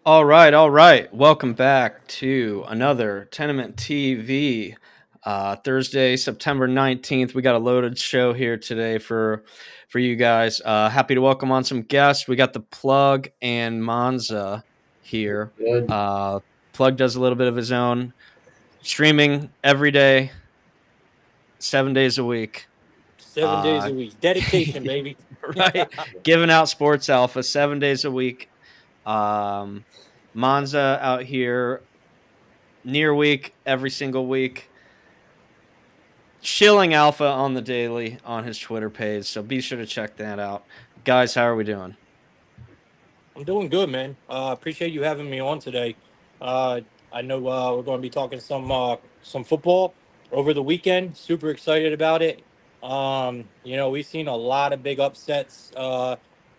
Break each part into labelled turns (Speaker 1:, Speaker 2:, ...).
Speaker 1: All right, all right. Welcome back to another Tenement TV. Thursday, September 19th. We got a loaded show here today for you guys. Happy to welcome on some guests. We got the Plug and Monza here.
Speaker 2: Good.
Speaker 1: Plug does a little bit of his own streaming every day, 7 days a week.
Speaker 3: 7 days
Speaker 1: Uh,
Speaker 3: a week. Dedication, baby.
Speaker 1: right, giving out Sports Alpha 7 days a week. Um, Monza out here near week every single week, shilling alpha on the daily on his Twitter page. So be sure to check that out. Guys, how are we doing?
Speaker 3: I'm doing good, man. Appreciate you having me on today. Uh, I know we're going to be talking some football over the weekend. Super excited about it. We've seen a lot of big upsets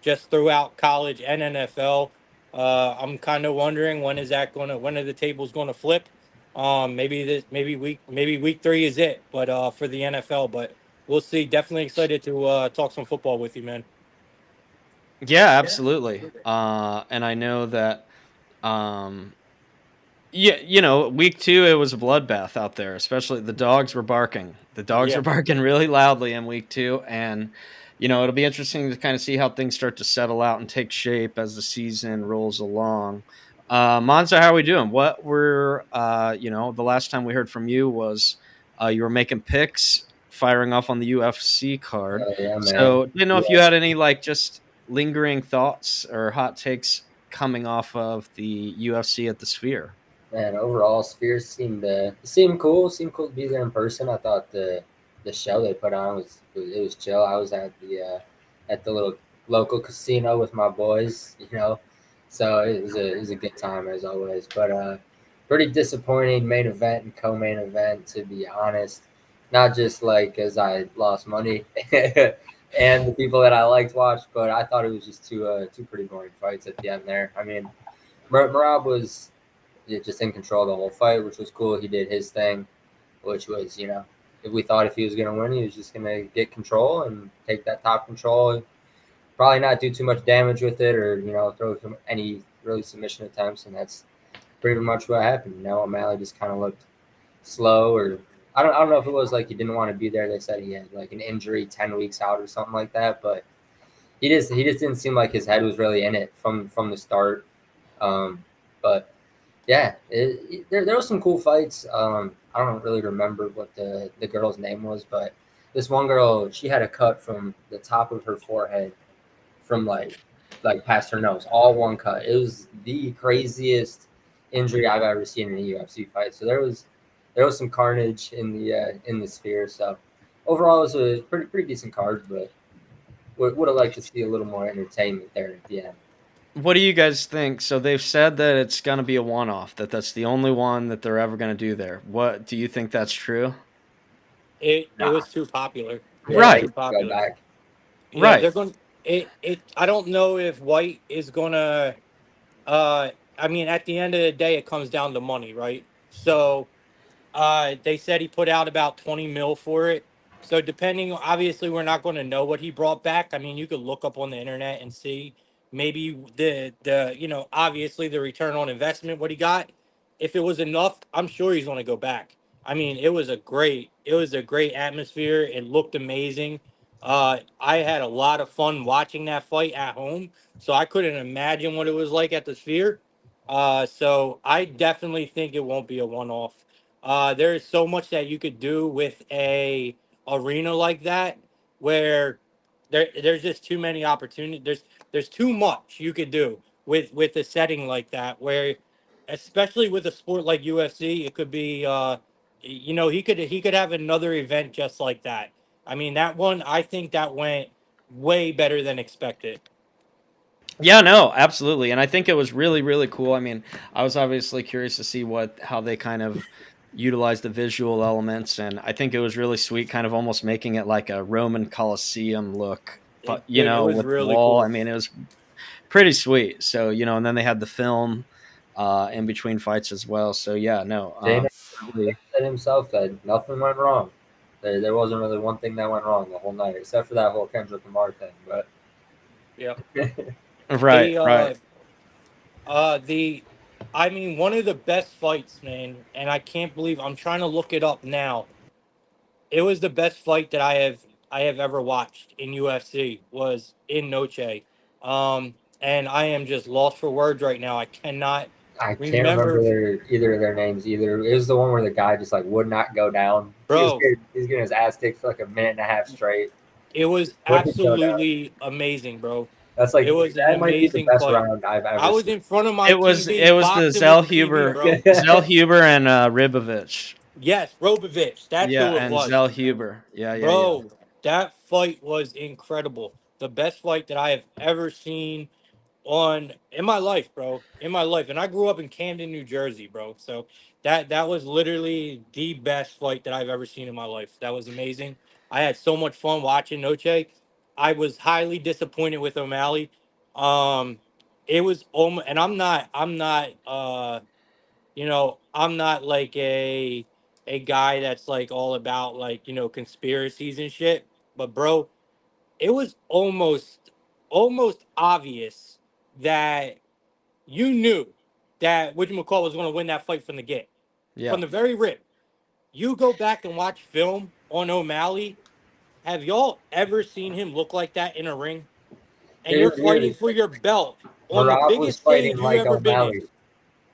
Speaker 3: just throughout college and NFL. I'm kind of wondering when are the tables going to flip? Maybe week three is it, but for the NFL, but we'll see. Definitely excited to talk some football with you, man.
Speaker 1: Yeah, absolutely. And I know that um yeah, week 2 it was a bloodbath out there, especially the dogs were barking. The dogs
Speaker 3: Yeah.
Speaker 1: were barking really loudly in week 2 and it'll be interesting to kind of see how things start to settle out and take shape as the season rolls along. Monza, how are we doing? What were the last time we heard from you was you were making picks, firing off on the UFC card.
Speaker 2: Oh yeah, man.
Speaker 1: So didn't know if you
Speaker 2: Yeah,
Speaker 1: had any like just lingering thoughts or hot takes coming off of the UFC at the Sphere.
Speaker 2: man. Overall, Spheres seemed cool. Seemed cool to be there in person. I thought the show they put on was chill. I was at the little local casino with my boys, so it was a good time as always. But pretty disappointing main event and co-main event, to be honest. Not just like as I lost money and the people that I liked watched, but I thought it was just two pretty boring fights at the end there. I mean, Marab was just in control of the whole fight, which was cool. He did his thing, which was, if we thought if he was going to win, he was just going to get control and take that top control. Probably not do too much damage with it, or throw any really submission attempts, and that's pretty much what happened. O'Malley just kind of looked slow, or I don't know if it was like he didn't want to be there. They said he had like an injury 10 weeks out or something like that, but he just didn't seem like his head was really in it from the start. But yeah, there were some cool fights. I don't really remember what the girl's name was, but this one girl, she had a cut from the top of her forehead, from like past her nose, all one cut. It was the craziest injury I've ever seen in a UFC fight. So there was some carnage in the Sphere. So overall, it was a pretty decent card, but would have liked to see a little more entertainment there at the end.
Speaker 1: What do you guys think? So they've said that it's going to be a one-off, that that's the only one that they're ever going to do there. What do you think that's true?
Speaker 3: It
Speaker 2: Nah,
Speaker 3: was too popular. It was
Speaker 2: yeah,
Speaker 1: Right,
Speaker 3: too
Speaker 2: go
Speaker 3: popular.
Speaker 2: back.
Speaker 3: Yeah,
Speaker 1: right.
Speaker 3: they're going. It. I don't know if White is gonna. I mean, at the end of the day, it comes down to money, right? So, they said he put out about 20 mil for it. So, obviously, we're not going to know what he brought back. I mean, you could look up on the internet and see maybe obviously the return on investment, what he got. If it was enough, I'm sure he's going to go back. I mean, it was a great atmosphere. It looked amazing. I had a lot of fun watching that fight at home, so I couldn't imagine what it was like at the Sphere. So I definitely think it won't be a one-off. There is so much that you could do with a arena like that, where there's just too many opportunities. There's too much you could do with a setting like that, where especially with a sport like UFC, it could be he could have another event just like that. I mean, that one, I think that went way better than expected.
Speaker 1: Yeah, no, absolutely. And I think it was really, really cool. I mean, I was obviously curious to see how they kind of utilized the visual elements. And I think it was really sweet, kind of almost making it like a Roman Colosseum look, but,
Speaker 3: Dude, it was
Speaker 1: with the
Speaker 3: really
Speaker 1: wall. I
Speaker 3: cool.
Speaker 1: mean, it was pretty sweet. So, and then they had the film in between fights as well. So, yeah, no,
Speaker 2: Dana
Speaker 1: definitely.
Speaker 2: said himself that nothing went wrong. There wasn't really one thing that went wrong the whole night, except for that whole Kendrick Lamar thing. But
Speaker 3: Yeah.
Speaker 1: Right,
Speaker 3: The
Speaker 1: right.
Speaker 3: uh the I mean, one of the best fights, man, and I can't believe I'm trying to look it up now. It was the best fight that I have ever watched in UFC was in Noche. And I am just lost for words right now. I cannot
Speaker 2: I can't remember
Speaker 3: remember,
Speaker 2: either of their names either. It was the one where the guy just like would not go down.
Speaker 3: bro.
Speaker 2: He was getting his ass kicked for like a minute and a half straight.
Speaker 3: It was
Speaker 2: Wouldn't go down.
Speaker 3: absolutely amazing, bro.
Speaker 2: That's
Speaker 3: It
Speaker 2: like
Speaker 3: was an
Speaker 2: that might be the
Speaker 3: amazing
Speaker 2: best
Speaker 3: fight.
Speaker 2: round I've
Speaker 3: I
Speaker 2: ever
Speaker 3: was
Speaker 2: seen.
Speaker 3: in front of my
Speaker 1: It
Speaker 3: TV
Speaker 1: was the
Speaker 3: boxing with the TV, bro.
Speaker 1: Zell Huber and Ribovich.
Speaker 3: Yes, Robovich. That's
Speaker 1: Yeah,
Speaker 3: who it
Speaker 1: and
Speaker 3: was.
Speaker 1: Zell Huber. Yeah, yeah, yeah.
Speaker 3: Bro, that fight was incredible. The best fight that I have ever seen on in my life, bro. In my life. And I grew up in Camden, New Jersey, bro. So that was literally the best fight that I've ever seen in my life. That was amazing. I had so much fun watching Noche. I was highly disappointed with O'Malley. Um it was and I'm not like a guy that's like all about like, conspiracies and shit. But bro, it was almost obvious that you knew that McCall was going to win that fight from the get,
Speaker 1: Yeah.
Speaker 3: from the very rip. You go back and watch film on O'Malley. Have y'all ever seen him look like that in a ring? And
Speaker 2: It
Speaker 3: you're
Speaker 2: was weird.
Speaker 3: fighting for your belt on the
Speaker 2: Marab was
Speaker 3: biggest
Speaker 2: fighting
Speaker 3: stage you've
Speaker 2: like
Speaker 3: ever been in,
Speaker 2: O'Malley.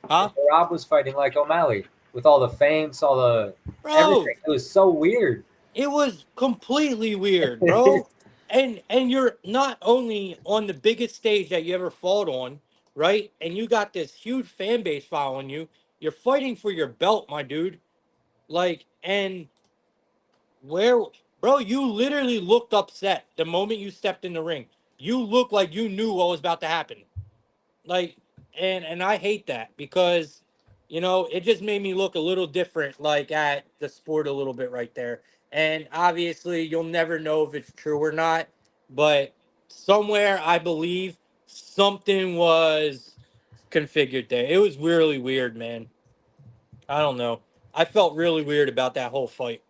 Speaker 3: huh,
Speaker 2: Marab was fighting like O'Malley with all the feints, all the
Speaker 3: bro?
Speaker 2: everything. It was so weird.
Speaker 3: It was completely weird, bro. And you're not only on the biggest stage that you ever fought on, right? And you got this huge fan base following you. You're fighting for your belt, my dude. Like, and where, bro, you literally looked upset the moment you stepped in the ring. You looked like you knew what was about to happen. Like, and I hate that because it just made me look a little different, like, at the sport a little bit right there. And obviously you'll never know if it's true or not, but somewhere I believe something was configured there. It was really weird, man. I don't know. I felt really weird about that whole fight.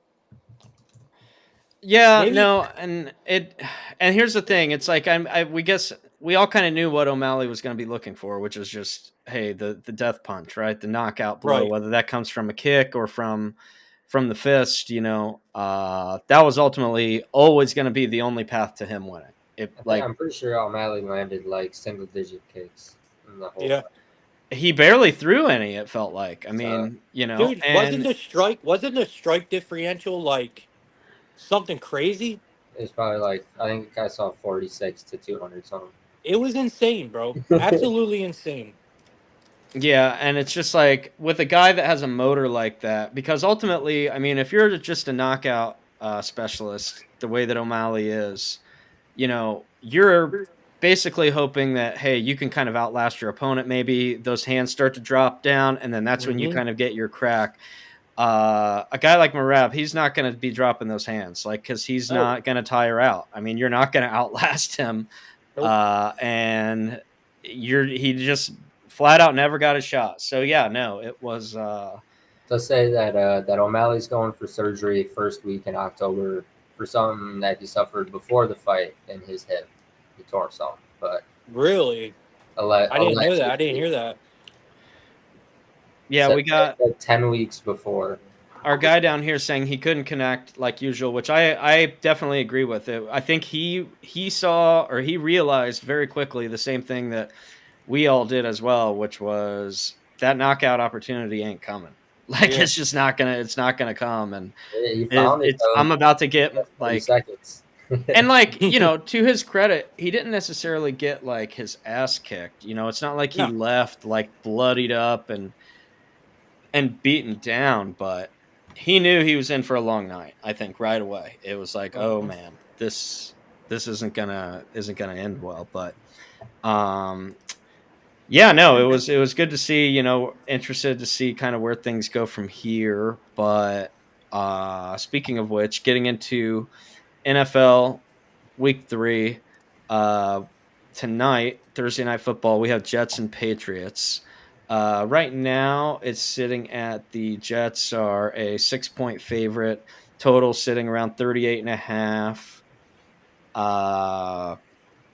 Speaker 1: Yeah,
Speaker 3: Maybe.
Speaker 1: no, and here's the thing. It's like we guess we all kind of knew what O'Malley was going to be looking for, which is just hey, the death punch, right? The knockout blow,
Speaker 3: Right.
Speaker 1: whether that comes from a kick or from the fist, that was ultimately always going to be the only path to him winning. It like
Speaker 2: I'm pretty sure O'Malley landed like single digit kicks in the whole
Speaker 3: Yeah.
Speaker 2: fight.
Speaker 1: he barely threw any, it felt like. I
Speaker 2: So
Speaker 1: mean,
Speaker 3: Dude,
Speaker 1: and
Speaker 3: wasn't the strike differential like something crazy?
Speaker 2: it was probably like I think I saw 46 to 200 something.
Speaker 3: It was insane, bro. Absolutely insane.
Speaker 1: yeah, and it's just like with a guy that has a motor like that, because ultimately, I mean, if you're just a knockout specialist, the way that O'Malley is, you're basically hoping that hey, you can kind of outlast your opponent. Maybe those hands start to drop down, and then that's when you
Speaker 3: Mm-hmm.
Speaker 1: kind of get your crack. A guy like Marab, he's not going to be dropping those hands, like because he's
Speaker 3: Nope.
Speaker 1: not going to tire out. I mean, you're not going to outlast him,
Speaker 3: Nope.
Speaker 1: and he just flat out never got a shot. So yeah, no, it was.
Speaker 2: To say that O'Malley's going for surgery first week in October for something that he suffered before the fight in his hip. He tore something, but
Speaker 3: Really? I didn't know that. I didn't
Speaker 2: allegedly
Speaker 3: hear that.
Speaker 1: Yeah,
Speaker 2: said
Speaker 1: we got
Speaker 2: like 10 weeks before.
Speaker 1: our guy down here saying he couldn't connect like usual, which I definitely agree with it. I think he saw or he realized very quickly the same thing that we all did as well, which was that knockout opportunity ain't coming. Like
Speaker 3: Yeah.
Speaker 1: it's not gonna come, and
Speaker 2: He found it
Speaker 1: it's
Speaker 2: though.
Speaker 1: I'm about to get
Speaker 2: 40
Speaker 1: like
Speaker 2: seconds.
Speaker 1: and like to his credit, he didn't necessarily get like his ass kicked. It's not like he
Speaker 3: No.
Speaker 1: left like bloodied up and beaten down, but he knew he was in for a long night. I think right away it was like, oh
Speaker 3: Uh-huh.
Speaker 1: man, this isn't gonna end well. But um, yeah, no, it was good to see. Interested to see kind of where things go from here. But speaking of which, getting into NFL Week 3 uh, tonight, Thursday Night Football, we have Jets and Patriots. Right now, it's sitting at the Jets are a 6-point favorite. Total sitting around 38.5.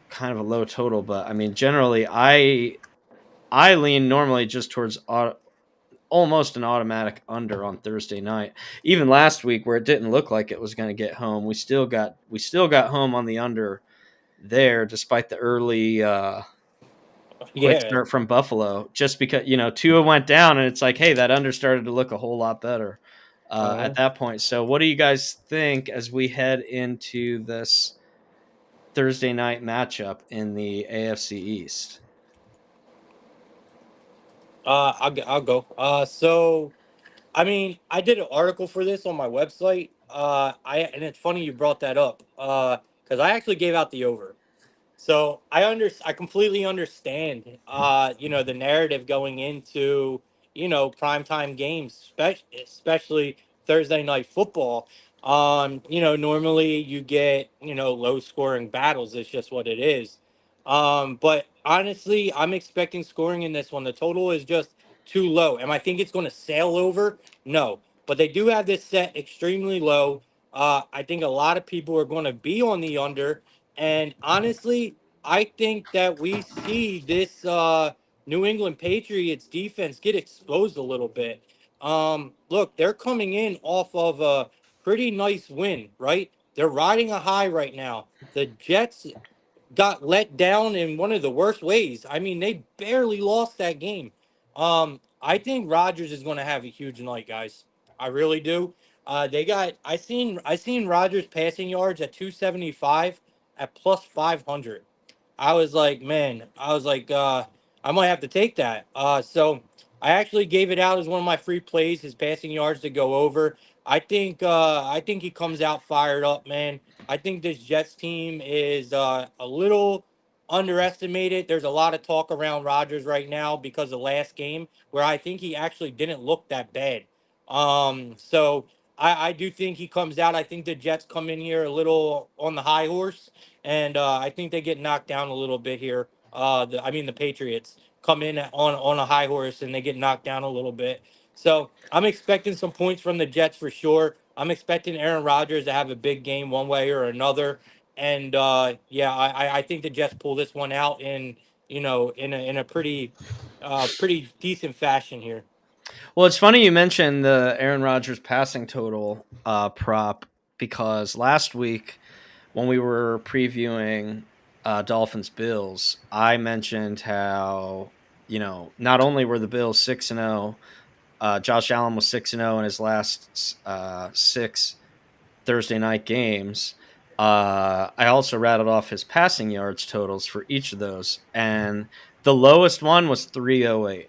Speaker 1: Kind of a low total, but I mean, generally, I lean normally just towards almost an automatic under on Thursday night. Even last week, where it didn't look like it was going to get home, we still got home on the under there, despite the early quick
Speaker 3: Yeah.
Speaker 1: start from Buffalo. Just because Tua went down, and it's like, hey, that under started to look a whole lot better
Speaker 3: Uh-huh.
Speaker 1: at that point. So, what do you guys think as we head into this Thursday night matchup in the AFC East?
Speaker 3: I'll go. So I mean, I did an article for this on my website. And it's funny you brought that up. Because I actually gave out the over. So I completely understand the narrative going into, primetime games, especially Thursday night football. Normally you get, low scoring battles. It's just what it is. But honestly, I'm expecting scoring in this one. The total is just too low. Am I think it's going to sail over? No. But they do have this set extremely low. I think a lot of people are going to be on the under. And honestly, I think that we see this New England Patriots defense get exposed a little bit. Look, they're coming in off of a pretty nice win, right? They're riding a high right now. The Jets got let down in one of the worst ways. I mean, they barely lost that game. I think Rodgers is going to have a huge night, guys. I really do. They got I seen Rodgers passing yards at 275 at plus 500. I was like, man, I might have to take that. So I actually gave it out as one of my free plays, his passing yards to go over. I think he comes out fired up, man. I think this Jets team is a little underestimated. There's a lot of talk around Rodgers right now because of last game, where I think he actually didn't look that bad. So I do think he comes out. I think the Jets come in here a little on the high horse, and I think they get knocked down a little bit here. The Patriots come in on a high horse and they get knocked down a little bit. So I'm expecting some points from the Jets for sure. I'm expecting Aaron Rodgers to have a big game one way or another. And yeah, I think the Jets pull this one out in a pretty decent fashion here.
Speaker 1: Well, it's funny you mentioned the Aaron Rodgers passing total prop, because last week when we were previewing Dolphins Bills, I mentioned how not only were the Bills 6-0, Josh Allen was 6-0 in his last six Thursday night games. I also rattled off his passing yards totals for each of those, and the lowest one was 308,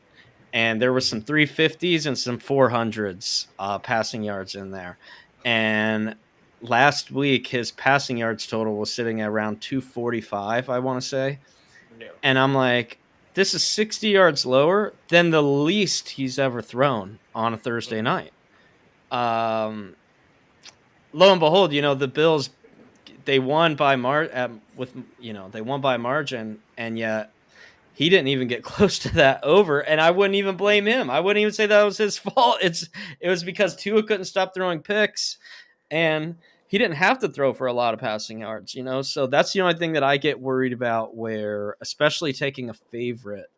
Speaker 1: and there was some 350s and some 400s passing yards in there. And last week, his passing yards total was sitting at around 245, I want to say.
Speaker 3: Yeah.
Speaker 1: And I'm like, this is 60 yards lower than the least he's ever thrown on a Thursday night. Lo and behold, the Bills, they won by they won by margin, and yet he didn't even get close to that over, and I wouldn't even blame him. I wouldn't even say that was his fault. It was because Tua couldn't stop throwing picks, and he didn't have to throw for a lot of passing yards, So that's the only thing that I get worried about, where especially taking a favorite.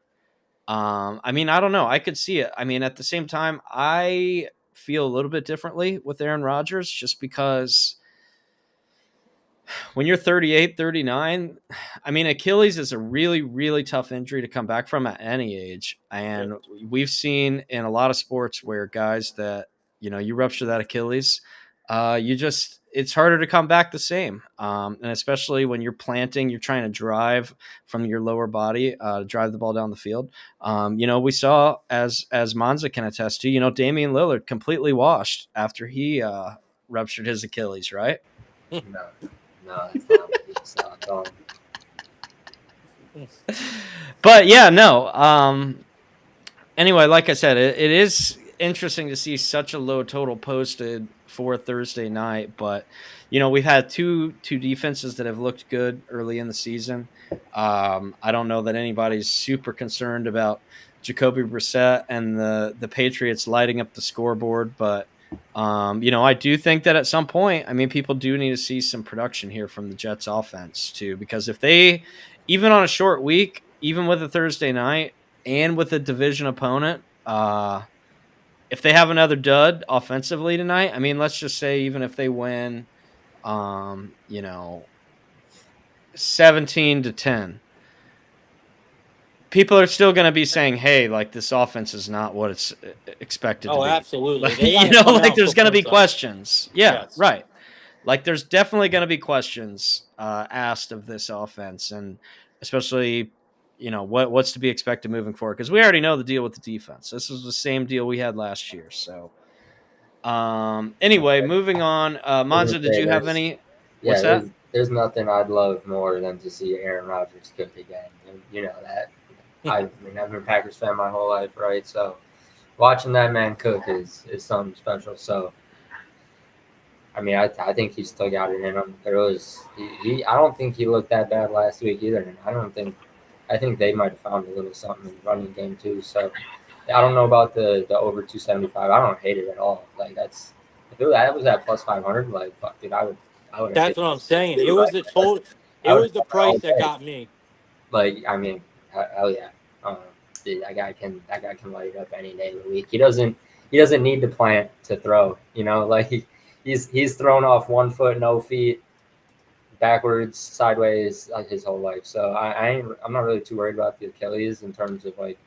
Speaker 1: I mean, I don't know. I could see it. I mean, at the same time, I feel a little bit differently with Aaron Rodgers, just because when you're 38, 39, I mean, Achilles is a really, really tough injury to come back from at any age. And we've seen in a lot of sports where guys that, you rupture that Achilles, it's harder to come back the same. And especially when you're planting, you're trying to drive from your lower body, drive the ball down the field. We saw, as Monza can attest to, Damian Lillard completely washed after he ruptured his Achilles, right?
Speaker 2: No, no, that's not what you saw at all.
Speaker 1: But yeah, no. Anyway, like I said, it is interesting to see such a low total posted for Thursday night. But we've had two defenses that have looked good early in the season. I don't know that anybody's super concerned about Jacoby Brissett and the Patriots lighting up the scoreboard, but I do think that at some point, I mean, people do need to see some production here from the Jets offense too, because if they, even on a short week, even with a Thursday night, and with a division opponent, if they have another dud offensively tonight, I mean, let's just say even if they win, you know, 17-10, people are still going to be saying, "Hey, like this offense is not what it's expected to
Speaker 3: Oh,
Speaker 1: be."
Speaker 3: absolutely.
Speaker 1: Like,
Speaker 3: They got to come out
Speaker 1: like
Speaker 3: and
Speaker 1: there's
Speaker 3: put
Speaker 1: going to be
Speaker 3: points up.
Speaker 1: questions. Yeah,
Speaker 3: Yes.
Speaker 1: right. Like there's definitely going to be questions asked of this offense, and especially what's to be expected moving forward, because we already know the deal with the defense. This was the same deal we had last year. So anyway, moving on.
Speaker 2: I was gonna
Speaker 1: Monza, did
Speaker 2: say
Speaker 1: you have any?
Speaker 2: yeah,
Speaker 1: What's that?
Speaker 2: there's nothing I'd love more than to see Aaron Rodgers cook again. And you know that. I mean, I've been a Packers fan my whole life, right? So watching that man cook is something special. So I mean, I think he's still got it in him. There was I don't think he looked that bad last week either. And I think they might have found a little something in the running game too. So I don't know about the over 275. I don't hate it at all. Like if that was at plus 500, like fuck, dude, I would have
Speaker 3: That's
Speaker 2: hit
Speaker 3: what I'm
Speaker 2: this shit
Speaker 3: saying. It
Speaker 2: too.
Speaker 3: was
Speaker 2: Like
Speaker 3: the
Speaker 2: that's,
Speaker 3: total. It
Speaker 2: I would
Speaker 3: was
Speaker 2: have
Speaker 3: the
Speaker 2: done it all
Speaker 3: price that
Speaker 2: day.
Speaker 3: got me.
Speaker 2: Like I mean, hell yeah, um, dude, that guy can light it up any day of the week. He doesn't need to plant to throw. You know, like he's thrown off 1 foot, no feet, backwards, sideways, like his whole life. So I'm not really too worried about the Achilles in terms of like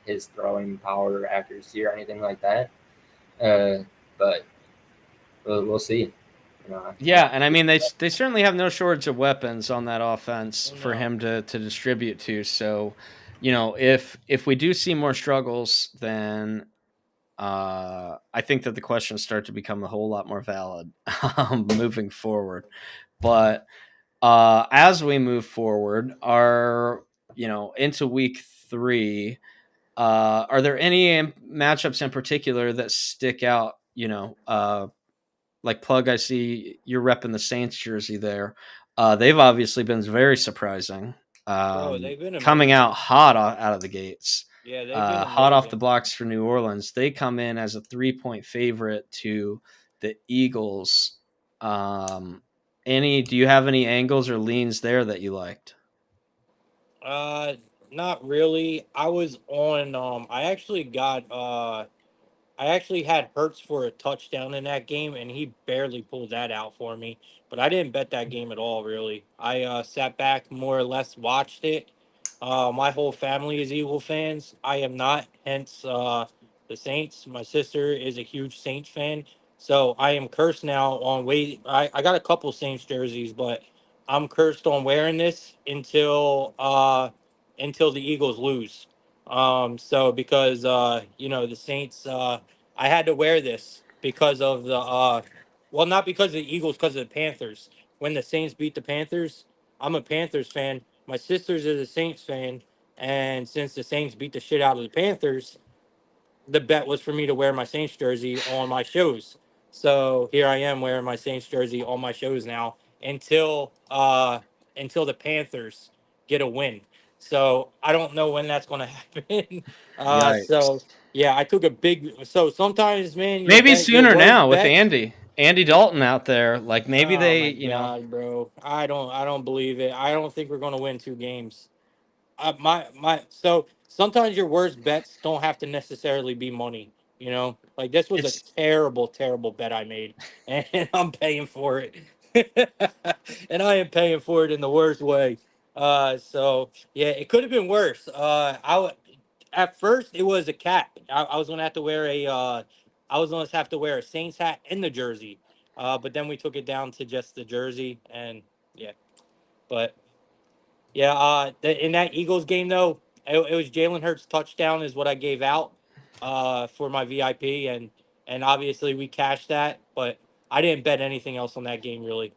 Speaker 2: his throwing power or accuracy or anything like that. But we'll see. You know,
Speaker 1: Yeah, and I mean they certainly have no shortage of weapons on that offense for
Speaker 3: No,
Speaker 1: him to distribute to. So, if we do see more struggles, then I think that the questions start to become a whole lot more valid moving forward. But as we move forward, into week 3, are there any matchups in particular that stick out? Like Plug, I see you're repping the Saints jersey there. They've obviously been very surprising,
Speaker 3: bro, they've been
Speaker 1: coming out
Speaker 3: amazing.
Speaker 1: hot out of the gates,
Speaker 3: Yeah, they've been
Speaker 1: hot off the
Speaker 3: amazing.
Speaker 1: blocks for New Orleans. They come in as a 3-point favorite to the Eagles. Do you have any angles or leans there that you liked?
Speaker 3: Uh, Not really. I was on. I actually had Hertz for a touchdown in that game, and he barely pulled that out for me. But I didn't bet that game at all, really. I sat back, more or less watched it. My whole family is Eagle fans. I am not, hence the Saints. My sister is a huge Saints fan. So I am cursed now on wait. I got a couple Saints jerseys, but I'm cursed on wearing this until the Eagles lose. So because the Saints, I had to wear this because of well, not because of the Eagles, because of the Panthers. When the Saints beat the Panthers, I'm a Panthers fan. My sister's is a Saints fan, and since the Saints beat the shit out of the Panthers, the bet was for me to wear my Saints jersey on my shows. So here I am wearing my Saints jersey on my shows now until the Panthers get a win. So I don't know when that's going to happen. So
Speaker 1: Yikes!
Speaker 3: yeah, I took a big. So sometimes, man,
Speaker 1: Maybe
Speaker 3: your
Speaker 1: sooner
Speaker 3: worst
Speaker 1: now with
Speaker 3: bets.
Speaker 1: Andy Dalton out there. Like maybe
Speaker 3: Oh
Speaker 1: they,
Speaker 3: my god, bro! I don't believe it. I don't think we're going to win 2 games. So sometimes your worst bets don't have to necessarily be money. Like this was a
Speaker 1: it's
Speaker 3: terrible, terrible bet I made, and I'm paying for it. And I am paying for it in the worst way. So yeah, it could have been worse. At first it was a cap. I was gonna have to wear I was gonna have to wear a Saints hat and the jersey. But then we took it down to just the jersey, and yeah, but yeah, in that Eagles game though, it was Jalen Hurts touchdown is what I gave out for my VIP, and obviously we cashed that, but I didn't bet anything else on that game really.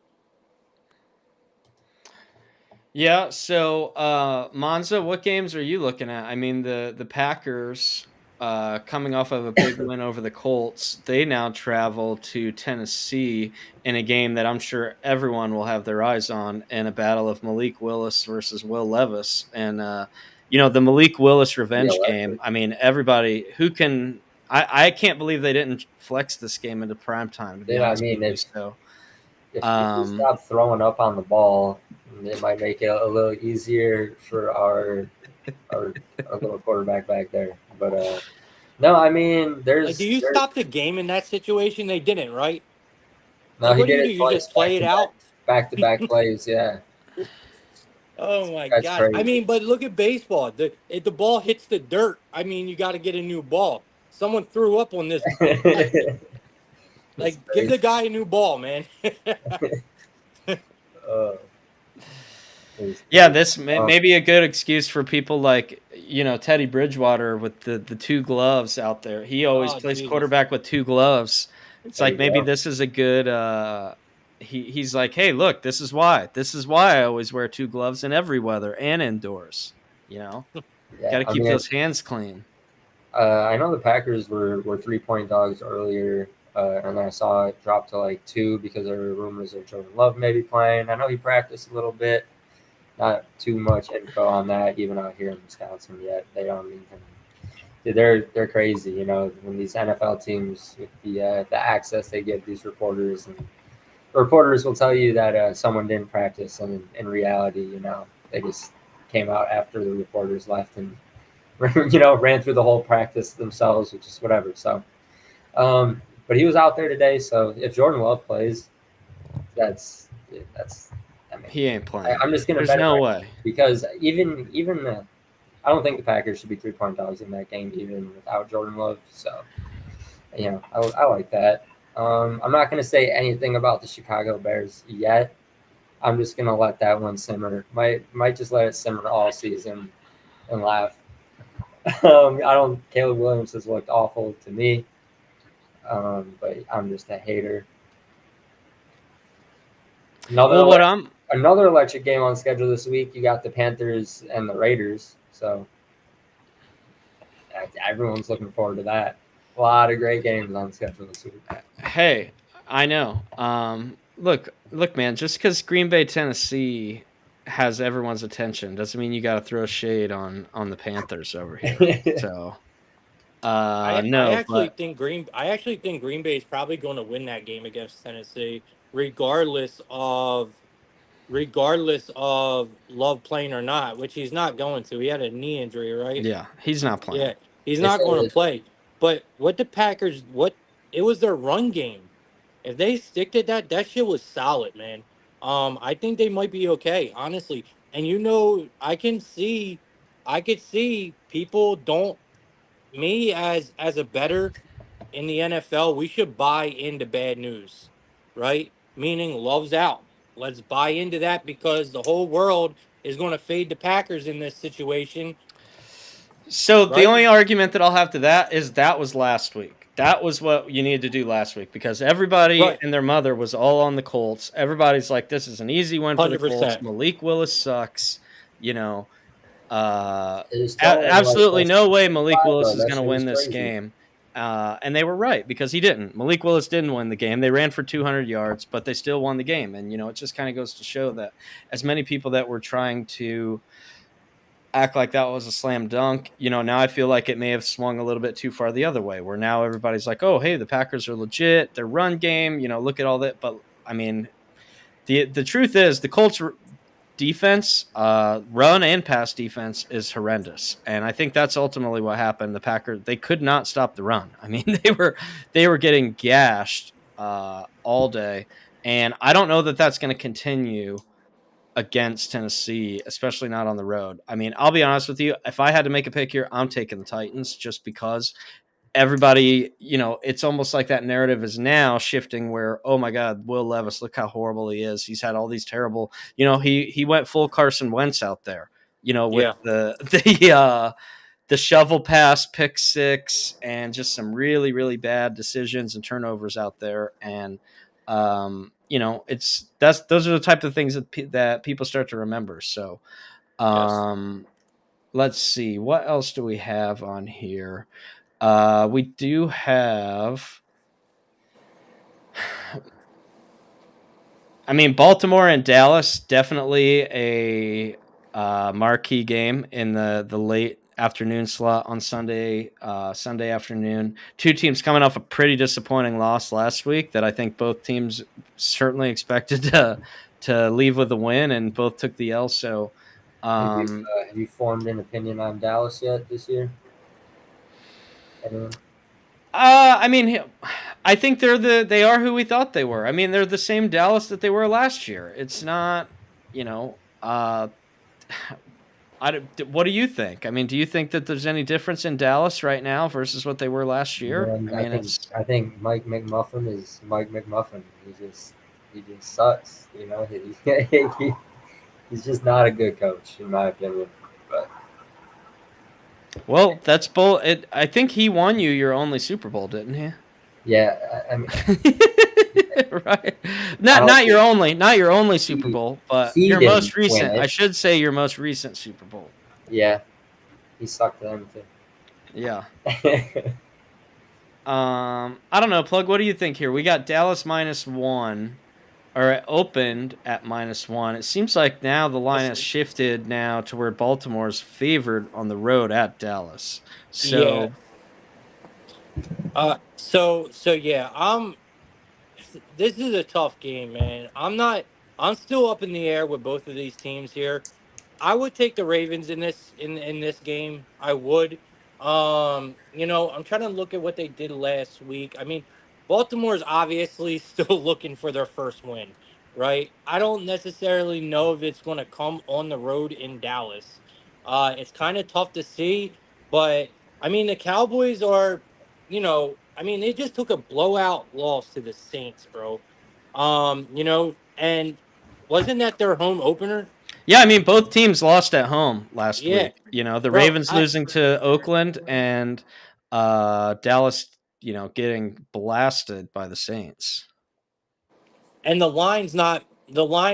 Speaker 1: Yeah, so Monza, what games are you looking at? I mean, the Packers coming off of a big win over the Colts, they now travel to Tennessee in a game that I'm sure everyone will have their eyes on, in a battle of Malik Willis versus Will Levis. And the Malik Willis
Speaker 2: be
Speaker 1: revenge game.
Speaker 2: electric.
Speaker 1: I mean, everybody who can I can't believe they didn't flex this game into prime time, to be
Speaker 2: Then I
Speaker 1: honest with
Speaker 2: mean,
Speaker 1: you. So
Speaker 2: if we stop throwing up on the ball, it might make it a little easier for our our little quarterback back there. But no, I mean,
Speaker 3: Like, do you
Speaker 2: there's
Speaker 3: stop the game in that situation? They didn't, right?
Speaker 2: no,
Speaker 3: Like,
Speaker 2: he
Speaker 3: what do
Speaker 2: did
Speaker 3: you do?
Speaker 2: it
Speaker 3: You
Speaker 2: twice,
Speaker 3: just play it out?
Speaker 2: back to back plays. Yeah,
Speaker 3: Oh my
Speaker 2: that's
Speaker 3: gosh! I
Speaker 2: crazy.
Speaker 3: mean, but look at baseball. If the ball hits the dirt, I mean, you got to get a new ball. Someone threw up on this.
Speaker 2: It's
Speaker 3: Like, give
Speaker 2: crazy.
Speaker 3: the guy a new ball, man.
Speaker 2: Uh, it's
Speaker 1: Yeah,
Speaker 2: crazy.
Speaker 1: this may be a good excuse for people like, Teddy Bridgewater with the two gloves out there. He always
Speaker 3: Oh
Speaker 1: plays
Speaker 3: Jesus!
Speaker 1: quarterback with two gloves. It's
Speaker 2: There
Speaker 1: like
Speaker 2: you
Speaker 1: maybe
Speaker 2: go.
Speaker 1: this is a good he's like, "Hey, look, this is why. This is why I always wear two gloves in every weather and indoors." You know? Got
Speaker 2: Yeah,
Speaker 1: to
Speaker 2: I
Speaker 1: keep
Speaker 2: mean,
Speaker 1: those hands clean.
Speaker 2: I know the Packers were 3-point dogs earlier, and I saw it drop to like two because there were rumors of Jordan Love maybe playing. I know he practiced a little bit. Not too much info on that, even out here in Wisconsin yet. They don't even. They're crazy, when these NFL teams with the access they give these reporters, and the reporters will tell you that someone didn't practice, and in reality, they just came out after the reporters left and ran through the whole practice themselves, which is whatever. So, but he was out there today. So if Jordan Love plays, that's. I mean,
Speaker 1: He ain't playing.
Speaker 2: I'm just gonna
Speaker 1: There's
Speaker 2: bet it
Speaker 1: no
Speaker 2: right
Speaker 1: way.
Speaker 2: because even I don't think the Packers should be 3-point dogs in that game, even without Jordan Love. So, I like that. I'm not going to say anything about the Chicago Bears yet. I'm just going to let that one simmer. Might just let it simmer all season and laugh. I don't. Caleb Williams has looked awful to me, but I'm just a hater. Another
Speaker 1: Well, what
Speaker 2: electric,
Speaker 1: I'm
Speaker 2: another electric game on schedule this week. You got the Panthers and the Raiders. So everyone's looking forward to that. A lot of great games on schedule this week.
Speaker 1: Hey, I know. Look, man. Just because Green Bay, Tennessee, has everyone's attention doesn't mean you got to throw shade on the Panthers over here. So, no, but
Speaker 3: I actually think Green Bay is probably going to win that game against Tennessee, regardless of regardless of Love playing or not, which he's not going to. He had a knee injury, right?
Speaker 1: yeah, he's not playing.
Speaker 3: Yeah, he's
Speaker 2: They
Speaker 3: not
Speaker 2: said
Speaker 3: going to
Speaker 2: that
Speaker 3: play. But what the Packers, what it was their run game. If they stick to that, that shit was solid, man. I think they might be okay, honestly. And I could see people don't me as a better in the NFL, we should buy into bad news, right? Meaning Love's out. Let's buy into that because the whole world is going to fade the Packers in this situation,
Speaker 1: So the
Speaker 3: right?
Speaker 1: only argument that I'll have to that is that was last week. That was what you needed to do last week because everybody
Speaker 3: Right.
Speaker 1: and their mother was all on the Colts. Everybody's like, "This is an easy win for the Colts."
Speaker 3: 100%.
Speaker 1: Malik Willis sucks. You know,
Speaker 2: it was thrown like
Speaker 1: absolutely
Speaker 2: West
Speaker 1: no way Malik Willis
Speaker 2: Flacco.
Speaker 1: is
Speaker 2: That
Speaker 1: going to
Speaker 2: shit was
Speaker 1: win this
Speaker 2: crazy.
Speaker 1: game. And they were right because he didn't. Malik Willis didn't win the game. They ran for 200 yards, but they still won the game. And, it just kind of goes to show that as many people that were trying to act like that was a slam dunk, now I feel like it may have swung a little bit too far the other way, where now everybody's like, oh, hey, the Packers are legit. Their run game, look at all that. But, I mean, the truth is the Colts defense, run and pass defense is horrendous, and I think that's ultimately what happened. The Packers, they could not stop the run. I mean, they were getting gashed all day, and I don't know that that's going to continue against Tennessee, especially not on the road. I mean, I'll be honest with you. If I had to make a pick here, I'm taking the Titans just because everybody, it's almost like that narrative is now shifting where, oh my God, Will Levis, look how horrible he is. He's had all these terrible, he went full Carson Wentz out there, with
Speaker 3: Yeah.
Speaker 1: the shovel pass, pick six, and just some really, really bad decisions and turnovers out there. And those are the type of things that people start to remember. So
Speaker 3: Yes.
Speaker 1: let's see, what else do we have on here? We do have. I mean, Baltimore and Dallas definitely a marquee game in the late afternoon slot on Sunday afternoon. Two teams coming off a pretty disappointing loss last week that I think both teams certainly expected to leave with a win, and both took the L. So Um,
Speaker 2: Have you formed an opinion on Dallas yet this year? Anyone?
Speaker 1: I mean, I think they are who we thought they were. I mean, they're the same Dallas that they were last year. It's not, you know, what do you think? I mean, do you think that there's any difference in Dallas right now versus what they were last year? I
Speaker 2: Man,
Speaker 1: mean, it's
Speaker 2: I think Mike McMuffin is Mike McMuffin. He just sucks. You know, he's just not a good coach in my opinion. But
Speaker 1: well, that's bull. I think he won you your only Super Bowl, didn't he?
Speaker 2: yeah, I mean,
Speaker 1: Right.
Speaker 2: I don't
Speaker 1: Not your
Speaker 2: think
Speaker 1: only Super
Speaker 2: he
Speaker 1: Bowl, but
Speaker 2: he
Speaker 1: your
Speaker 2: didn't
Speaker 1: most
Speaker 2: win
Speaker 1: recent. I
Speaker 2: it.
Speaker 1: should say your most recent Super Bowl.
Speaker 2: Yeah, he sucked them
Speaker 1: Yeah.
Speaker 2: too.
Speaker 1: I don't know, Plug. What do you think here? We got Dallas -1, or it opened at -1. It seems like now the line has shifted now to where Baltimore's favored on the road at Dallas.
Speaker 3: Yeah.
Speaker 1: So,
Speaker 3: So yeah, this is a tough game, man. I'm still up in the air with both of these teams here. I would take the Ravens in this game. I would. I'm trying to look at what they did last week. I mean, Baltimore's obviously still looking for their first win, right? I don't necessarily know if it's going to come on the road in Dallas. It's kind of tough to see, but I mean, the Cowboys are, I mean, they just took a blowout loss to the Saints, bro. And wasn't that their home opener?
Speaker 1: yeah, I mean, both teams lost at home last
Speaker 3: Yeah,
Speaker 1: week. The
Speaker 3: bro.
Speaker 1: Ravens losing to Oakland and Dallas, getting blasted by the Saints.
Speaker 3: And the line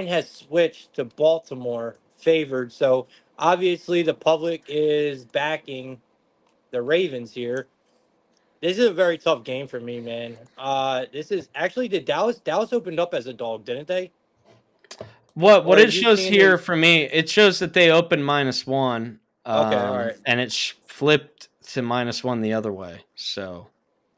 Speaker 3: has switched to Baltimore favored. So obviously the public is backing the Ravens here. This is a very tough game for me, man. This is actually the Dallas opened up as a dog, didn't they?
Speaker 1: What
Speaker 3: Or are
Speaker 1: it
Speaker 3: you
Speaker 1: shows
Speaker 3: seeing they?
Speaker 1: here for me, it shows that they opened -1,
Speaker 3: Okay, all right.
Speaker 1: and it flipped to -1 the other way. So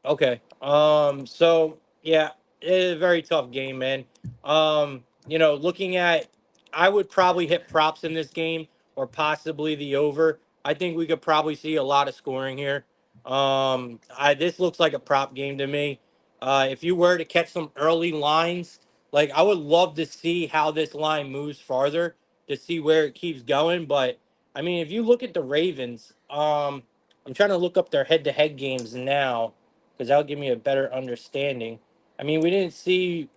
Speaker 3: Okay. So yeah, it is a very tough game, man. Looking at, I would probably hit props in this game or possibly the over. I think we could probably see a lot of scoring here. This looks like a prop game to me. If you were to catch some early lines, like I would love to see how this line moves farther to see where it keeps going. But I mean, if you look at the Ravens, I'm trying to look up their head-to-head games now because that'll give me a better understanding. I mean, we didn't see.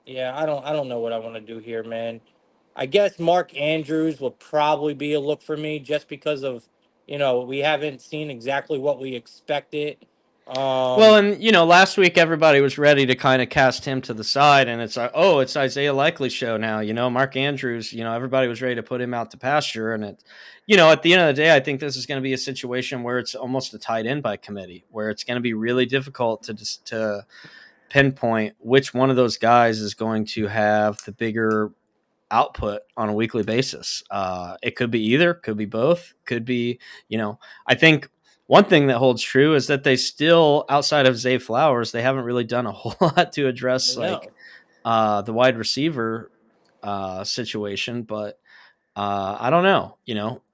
Speaker 3: Yeah, I don't know what I want to do here, man. I guess Mark Andrews will probably be a look for me just because of, we haven't seen exactly what we expected.
Speaker 1: well,
Speaker 3: Um,
Speaker 1: and last week everybody was ready to kind of cast him to the side, and it's like, oh, it's Isaiah Likely show now. Mark Andrews. Everybody was ready to put him out to pasture, and at the end of the day, I think this is going to be a situation where it's almost a tight end by committee, where it's going to be really difficult to pinpoint which one of those guys is going to have the bigger output on a weekly basis. It could be either, could be both, could be, I think one thing that holds true is that they still, outside of Zay Flowers, they haven't really done a whole lot to address like
Speaker 3: no.
Speaker 1: the wide receiver situation. But I don't know.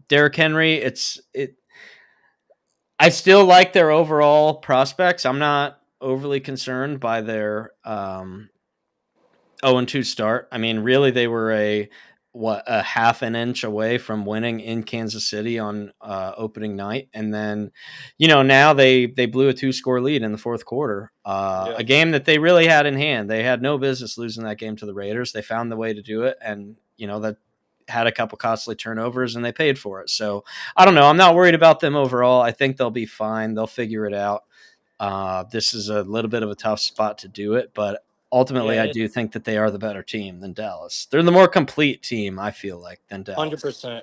Speaker 1: Derrick Henry, I still like their overall prospects. I'm not overly concerned by their 0-2 start. I mean, really, they were a half an inch away from winning in Kansas City on opening night, and then now they blew a 2-score lead in the fourth quarter.
Speaker 3: Yeah.
Speaker 1: A game that they really had in hand. They had no business losing that game to the Raiders. They found the way to do it, and that had a couple costly turnovers, and they paid for it. So I don't know. I'm not worried about them overall. I think they'll be fine. They'll figure it out. This is a little bit of a tough spot to do it, but ultimately,
Speaker 3: Yeah,
Speaker 1: I do think that they are the better team than Dallas. They're the more complete team, I feel like, than Dallas.
Speaker 3: 100%.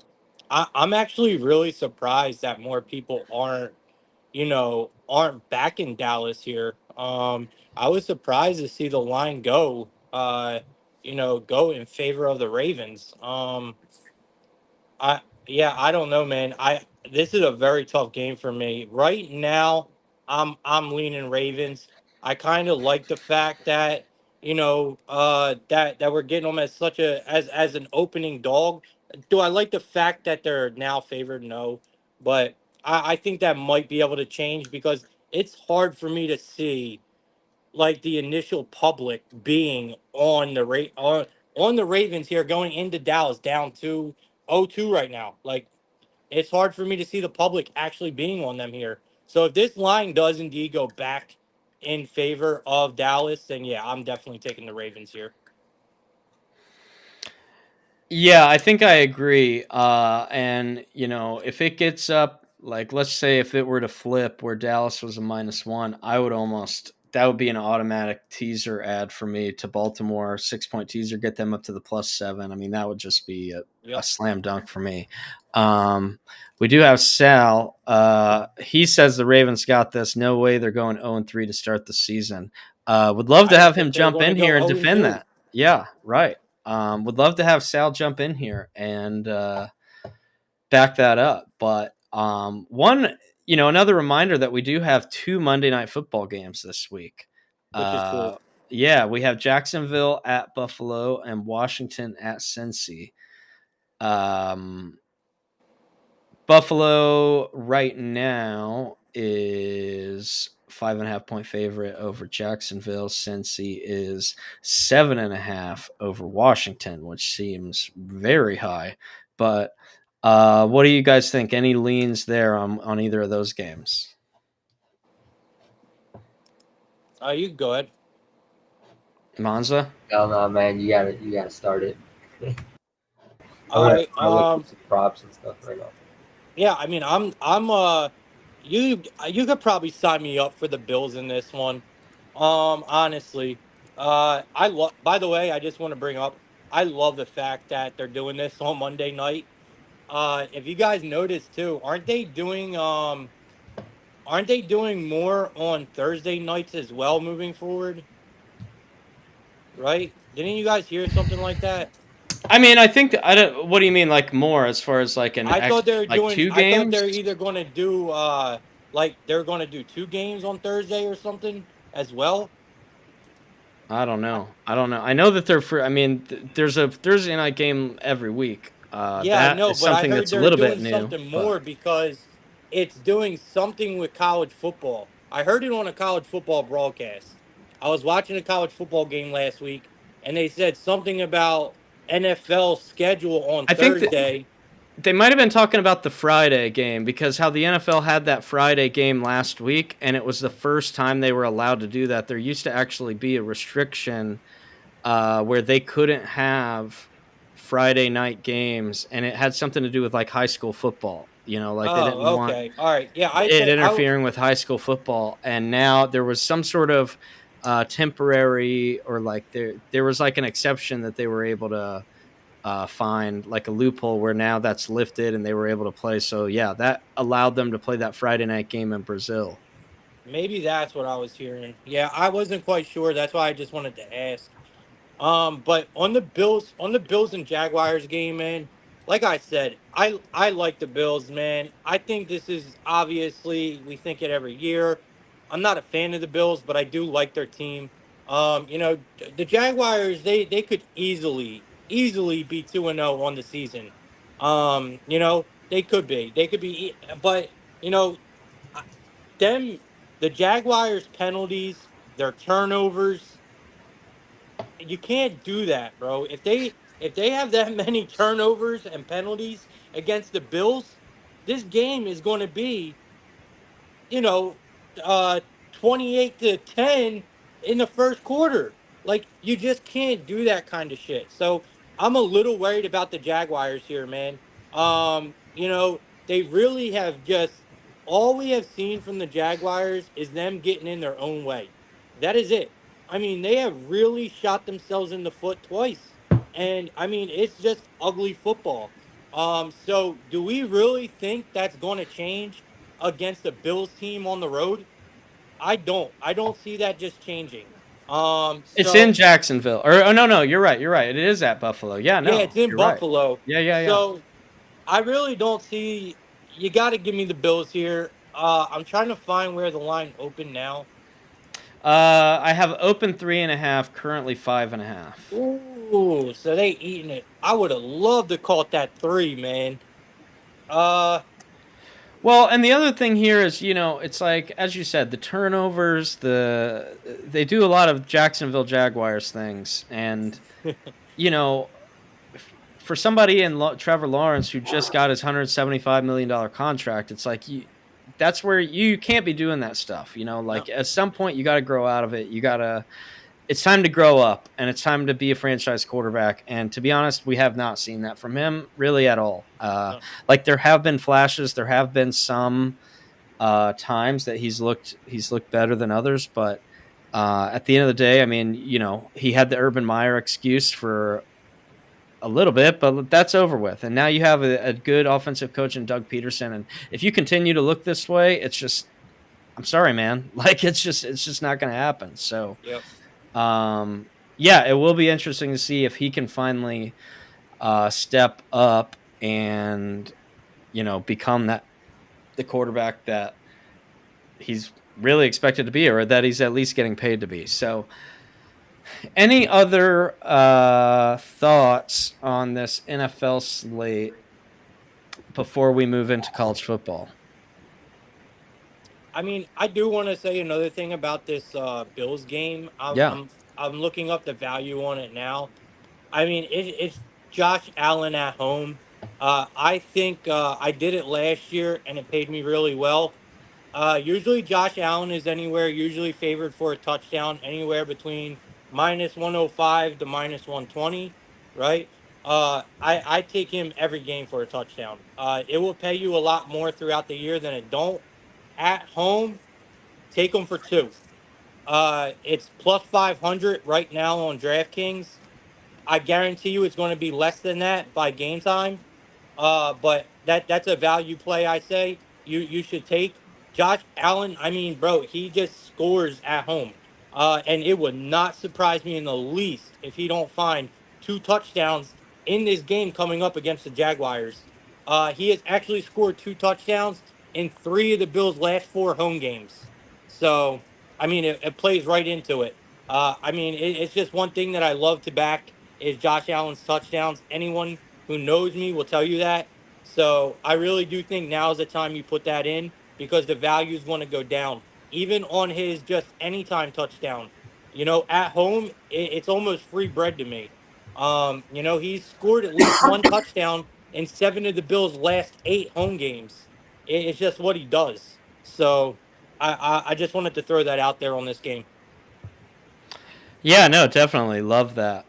Speaker 3: I'm actually really surprised that more people aren't back in Dallas here. I was surprised to see the line go in favor of the Ravens. Yeah, I don't know, man. This is a very tough game for me right now. I'm leaning Ravens. I kind of like the fact that that we're getting them as such a as an opening dog. Do I like the fact that they're now favored? No, but I think that might be able to change because it's hard for me to see like the initial public being on the Ravens here going into Dallas down to 0-2 right now. Like it's hard for me to see the public actually being on them here. So if this line does indeed go back in favor of Dallas, then yeah, I'm definitely taking the Ravens here.
Speaker 1: Yeah, I think I agree. And if it gets up, like let's say if it were to flip where Dallas was a -1, I would almost that would be an automatic teaser ad for me to Baltimore, 6 point teaser, get them up to the +7. I mean, that would just be a
Speaker 3: Yep.
Speaker 1: slam dunk for me. Um, we do have Sal. He says the Ravens got this. No way they're going 0-3 to start the season. Would love to
Speaker 3: I
Speaker 1: have him
Speaker 3: think they're
Speaker 1: jump
Speaker 3: going to
Speaker 1: in
Speaker 3: go
Speaker 1: here and
Speaker 3: 0
Speaker 1: defend
Speaker 3: 2.
Speaker 1: that. Yeah, right. Would love to have Sal jump in here and back that up. But another reminder that we do have two Monday Night Football games this week.
Speaker 3: Which is cool.
Speaker 1: Yeah, we have Jacksonville at Buffalo and Washington at Cincy. Um, Buffalo right now is 5.5 point favorite over Jacksonville. Cincy is 7.5 over Washington, which seems very high. But what do you guys think? Any leans there on either of those games?
Speaker 3: You can go ahead.
Speaker 1: Monza?
Speaker 2: Hell no, man, you gotta start it. I'm
Speaker 3: All
Speaker 2: gonna
Speaker 3: right.
Speaker 2: try to look up some props and stuff right now.
Speaker 3: Yeah, I mean, you could probably sign me up for the Bills in this one. Honestly, I love. By the way, I just want to bring up, I love the fact that they're doing this on Monday night. If you guys noticed too, aren't they doing more on Thursday nights as well moving forward? Right? Didn't you guys hear something like that?
Speaker 1: I mean, I think I don't. What do you mean, like more as far as like like two
Speaker 3: I thought
Speaker 1: games?
Speaker 3: they're either going to do like they're going to do two games on Thursday or something as well.
Speaker 1: I don't know. I don't know. I know that they're free. I mean, there's a Thursday night game every week.
Speaker 3: Yeah, I
Speaker 1: That
Speaker 3: know,
Speaker 1: is
Speaker 3: but I
Speaker 1: something
Speaker 3: heard
Speaker 1: that's a
Speaker 3: they're
Speaker 1: little bit
Speaker 3: doing
Speaker 1: new,
Speaker 3: something
Speaker 1: but
Speaker 3: more because it's doing something with college football. I heard it on a college football broadcast. I was watching a college football game last week, and they said something about NFL schedule on
Speaker 1: I think that
Speaker 3: Thursday.
Speaker 1: they might have been talking about the Friday game because how the NFL had that Friday game last week, and it was the first time they were allowed to do that. There used to actually be a restriction where they couldn't have Friday night games, and it had something to do with like high school football. Like they didn't
Speaker 3: Oh,
Speaker 1: want
Speaker 3: okay, all right, yeah.
Speaker 1: it interfering with high school football, and now there was some sort of temporary or like there was like an exception that they were able to find like a loophole where now that's lifted and they were able to play. So yeah, that allowed them to play that Friday night game in Brazil.
Speaker 3: Maybe that's what I was hearing. Yeah, I wasn't quite sure. That's why I just wanted to ask. But on the Bills and Jaguars game, man, like I said, I like the Bills, man. I think this is obviously we think it every year. I'm not a fan of the Bills, but I do like their team. The Jaguars, they could easily be 2-0 on the season. They could be, but I- them the Jaguars penalties, their turnovers, you can't do that, bro. If they have that many turnovers and penalties against the Bills, this game is going to be, you know, uh 28-10 in the first quarter. Like you just can't do that kind of shit. So I'm a little worried about the Jaguars here, man. They really have just all we have seen from the Jaguars is them getting in their own way. That is it. I mean, they have really shot themselves in the foot twice. And I mean, it's just ugly football. So do we really think that's going to change against the Bills team on the road? I don't. I don't see that just changing.
Speaker 1: It's in
Speaker 3: So
Speaker 1: Jacksonville. Or oh no, you're right. You're right. It is at Buffalo. Yeah,
Speaker 3: yeah,
Speaker 1: no,
Speaker 3: it's in
Speaker 1: you're right.
Speaker 3: Buffalo.
Speaker 1: Yeah.
Speaker 3: So I really don't see. You got to give me the Bills here. I'm trying to find where the line opened now.
Speaker 1: I have open 3.5, currently 5.5.
Speaker 3: Ooh, so they eating it. I would have loved to caught that 3, man. Uh,
Speaker 1: Well, and the other thing here is, it's like as you said, the turnovers, they do a lot of Jacksonville Jaguars things, and you know, for somebody in Trevor Lawrence who just got his $175 million contract, it's like that's where you can't be doing that stuff.
Speaker 3: no,
Speaker 1: Like at some point you got to grow out of it. It's time to grow up and it's time to be a franchise quarterback. And to be honest, we have not seen that from him really at all.
Speaker 3: no.
Speaker 1: Like there have been flashes, there have been some times that he's looked better than others, but at the end of the day, I mean, he had the Urban Meyer excuse for a little bit, but that's over with. And now you have a good offensive coach in Doug Peterson. And if you continue to look this way, it's just, I'm sorry, man. Like it's just not going to happen. So,
Speaker 3: Yep.
Speaker 1: yeah, it will be interesting to see if he can finally step up and become the quarterback that he's really expected to be, or that he's at least getting paid to be. So, any other thoughts on this NFL slate before we move into college football?
Speaker 3: I mean, I do want to say another thing about this Bills game.
Speaker 1: Yeah.
Speaker 3: I'm looking up the value on it now. I mean, it's Josh Allen at home. I think I did it last year and it paid me really well. Usually Josh Allen is usually favored for a touchdown, anywhere between -105 to -120, right? I take him every game for a touchdown. It will pay you a lot more throughout the year than it don't. At home, take him for 2. It's plus 500 right now on DraftKings. I guarantee you it's going to be less than that by game time. But that's a value play. I say you should take Josh Allen. I mean, bro, he just scores at home. And it would not surprise me in the least if he don't find 2 touchdowns in this game coming up against the Jaguars. He has actually scored 2 touchdowns in 3 of the Bills' last 4 home games. So, I mean, it plays right into it. I mean, it's just one thing that I love to back is Josh Allen's touchdowns. Anyone who knows me will tell you that. So I really do think now is the time you put that in because the value is going to go down. Even on his just anytime touchdown, at home, it's almost free bread to me. He's scored at least 1 touchdown in 7 of the Bills' last 8 home games. It's just what he does. So I just wanted to throw that out there on this game.
Speaker 1: Yeah, no, definitely love that.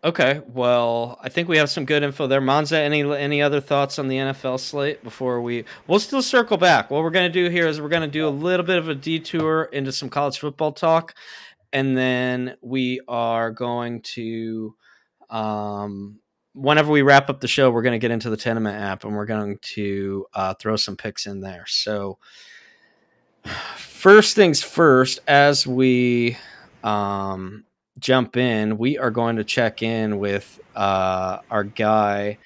Speaker 1: Okay, well, I think we have some good info there. Monza, any other thoughts on the NFL slate before we'll still circle back. What we're going to do here is we're going to do a little bit of a detour into some college football talk, and then we are going to whenever we wrap up the show, we're going to get into the TENAMINT app and we're going to throw some picks in there. So first things first, as we jump in, we are going to check in with our guy.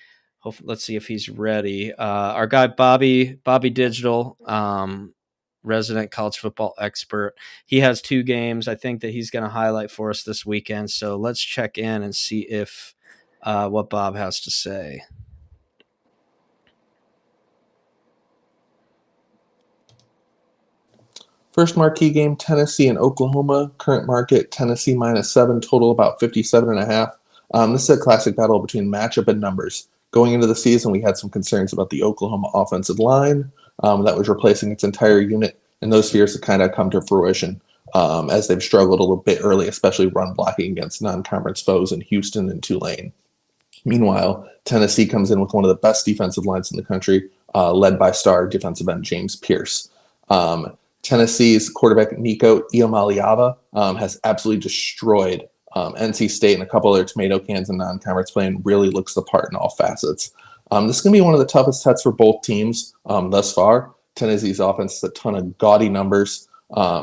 Speaker 1: Let's see if he's ready. Our guy Bobby Digital, resident college football expert. He has 2 games I think that he's going to highlight for us this weekend. So let's check in and see if what Bob has to say.
Speaker 4: First marquee game, Tennessee and Oklahoma. Current market, Tennessee -7, total about 57.5. This is a classic battle between matchup and numbers. Going into the season, we had some concerns about the Oklahoma offensive line that was replacing its entire unit, and those fears have kind of come to fruition as they've struggled a little bit early, especially run blocking against non-conference foes in Houston and Tulane. Meanwhile, Tennessee comes in with one of the best defensive lines in the country, led by star defensive end James Pierce. Tennessee's quarterback Nico Iamaleava has absolutely destroyed NC State and a couple other tomato cans in non-conference play and really looks the part in all facets. This is going to be one of the toughest tests for both teams thus far. Tennessee's offense has a ton of gaudy numbers,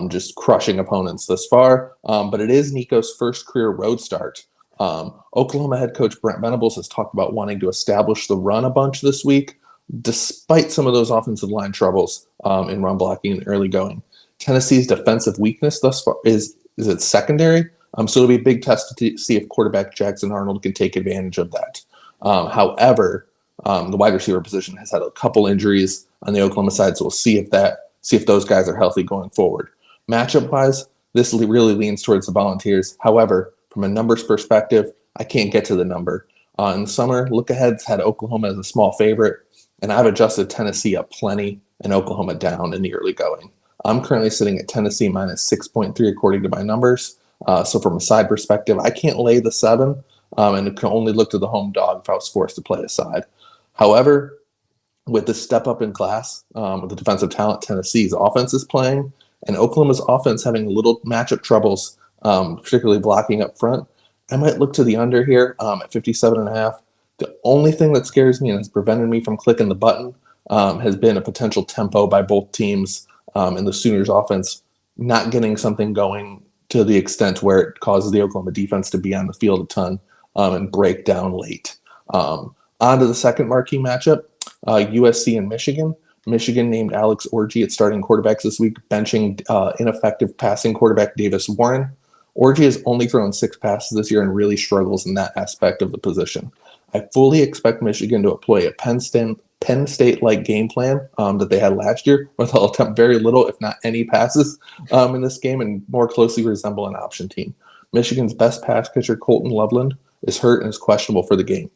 Speaker 4: just crushing opponents thus far, but it is Nico's first career road start. Oklahoma head coach Brent Venables has talked about wanting to establish the run a bunch this week, despite some of those offensive line troubles in run blocking and early going. Tennessee's defensive weakness thus far is its secondary. So it'll be a big test to see if quarterback Jackson Arnold can take advantage of that. However, the wide receiver position has had a couple injuries on the Oklahoma side, so we'll see if those guys are healthy going forward. Matchup wise, this really leans towards the Volunteers. However, from a numbers perspective, I can't get to the number. In the summer, look ahead's had Oklahoma as a small favorite, and I've adjusted Tennessee up plenty and Oklahoma down in the early going. I'm currently sitting at Tennessee minus 6.3 according to my numbers. So from a side perspective, I can't lay the 7, and can only look to the home dog if I was forced to play a side. However, with the step up in class, with the defensive talent Tennessee's offense is playing, and Oklahoma's offense having little matchup troubles, particularly blocking up front, I might look to the under here at 57.5. The only thing that scares me and has prevented me from clicking the button has been a potential tempo by both teams, and the Sooners offense not getting something going to the extent where it causes the Oklahoma defense to be on the field a ton and break down late. On to the second marquee matchup, USC and Michigan. Michigan named Alex Orji at starting quarterbacks this week, benching ineffective passing quarterback Davis Warren. Orji has only thrown 6 passes this year and really struggles in that aspect of the position. I fully expect Michigan to employ a Penn State-like game plan that they had last year, where they'll attempt very little, if not any, passes in this game and more closely resemble an option team. Michigan's best pass catcher, Colton Loveland, is hurt and is questionable for the game.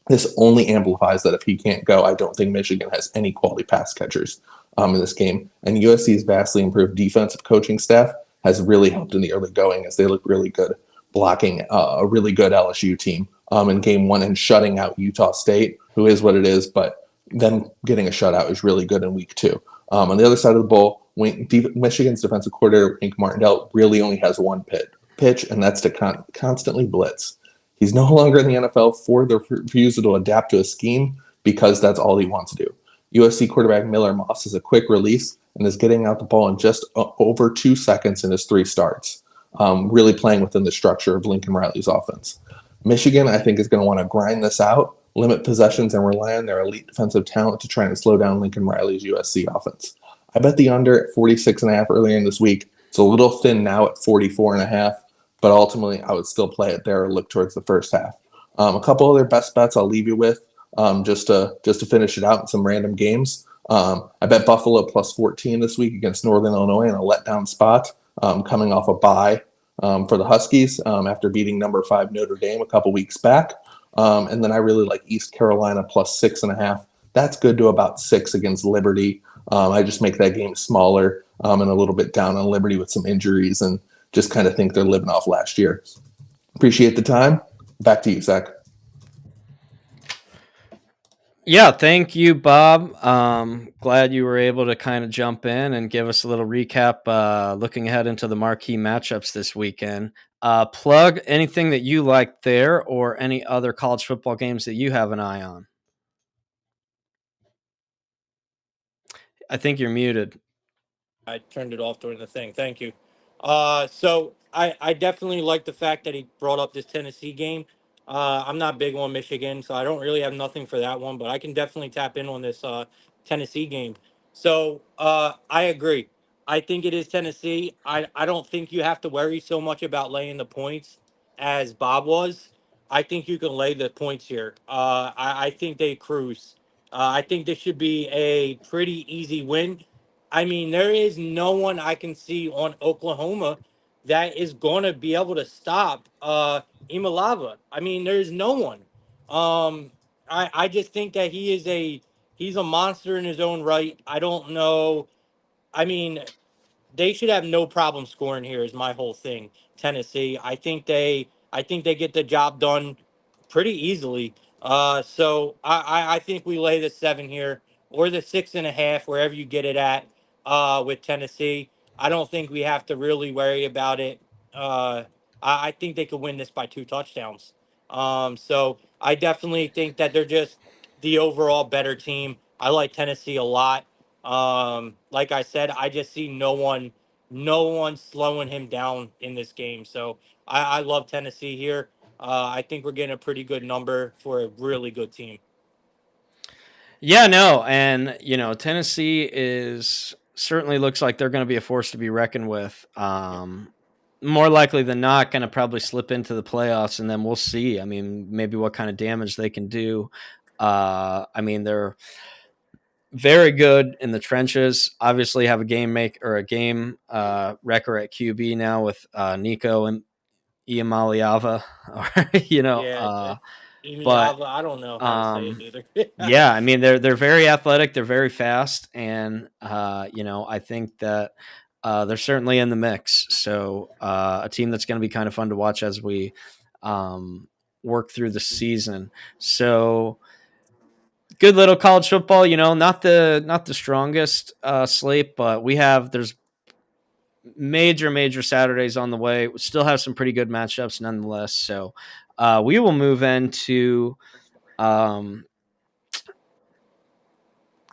Speaker 4: This only amplifies that if he can't go, I don't think Michigan has any quality pass catchers in this game. And USC's vastly improved defensive coaching staff has really helped in the early going as they look really good blocking a really good LSU team in game 1 and shutting out Utah State, who is what it is, but then getting a shutout is really good in week 2. On the other side of the ball, Michigan's defensive coordinator, Wink Martindale, really only has one pitch, and that's to constantly blitz. He's no longer in the NFL for the refusal to adapt to a scheme because that's all he wants to do. USC quarterback Miller Moss has a quick release and is getting out the ball in just over 2 seconds in his 3 starts, really playing within the structure of Lincoln Riley's offense. Michigan, I think, is going to want to grind this out, limit possessions, and rely on their elite defensive talent to try and slow down Lincoln Riley's USC offense. I bet the under at 46.5 earlier in this week. It's a little thin now at 44.5, but ultimately I would still play it there or look towards the first half. A couple other best bets I'll leave you with just to finish it out in some random games. I bet Buffalo plus 14 this week against Northern Illinois in a letdown spot, coming off a bye for the Huskies after beating number 5 Notre Dame a couple weeks back. And then I really like East Carolina plus 6.5. That's good to about 6 against Liberty. I just make that game smaller and a little bit down on Liberty with some injuries and just kind of think they're living off last year. Appreciate the time. Back to you, Zach.
Speaker 1: Yeah, thank you, Bob. Glad you were able to kind of jump in and give us a little recap looking ahead into the marquee matchups this weekend. Plug anything that you like there or any other college football games that you have an eye on. I think you're muted.
Speaker 3: I turned it off during the thing. Thank you. So I definitely like the fact that he brought up this Tennessee game. I'm not big on Michigan, so I don't really have nothing for that one, but I can definitely tap in on this Tennessee game. So I agree. I think it is Tennessee. I don't think you have to worry so much about laying the points as Bob was. I think you can lay the points here. I think they cruise. I think this should be a pretty easy win. I mean, there is no one I can see on Oklahoma that is going to be able to stop Imalava. I mean, there's no one. I just think that he's a monster in his own right. I don't know. I mean, they should have no problem scoring here is my whole thing. Tennessee. I think they get the job done pretty easily. So I think we lay the 7 here or the 6.5, wherever you get it at, with Tennessee. I don't think we have to really worry about it. I think they could win this by 2 touchdowns. So I definitely think that they're just the overall better team. I like Tennessee a lot. Like I said, I just see no one slowing him down in this game. So I love Tennessee here. I think we're getting a pretty good number for a really good team.
Speaker 1: Yeah, no, and Tennessee is certainly looks like they're going to be a force to be reckoned with. More likely than not, going to probably slip into the playoffs, and then we'll see. I mean, maybe what kind of damage they can do. I mean, they're very good in the trenches. Obviously, have a game wrecker at QB now with Nico and Iamaliava.
Speaker 3: Yeah,
Speaker 1: But
Speaker 3: I don't know how to say it
Speaker 1: um,
Speaker 3: either.
Speaker 1: yeah, I mean they're very athletic, they're very fast, and I think that they're certainly in the mix. So a team that's going to be kind of fun to watch as we um, work through the season. So good little college football. Not the strongest slate, but there's major Saturdays on the way. We still have some pretty good matchups nonetheless. So we will move into um,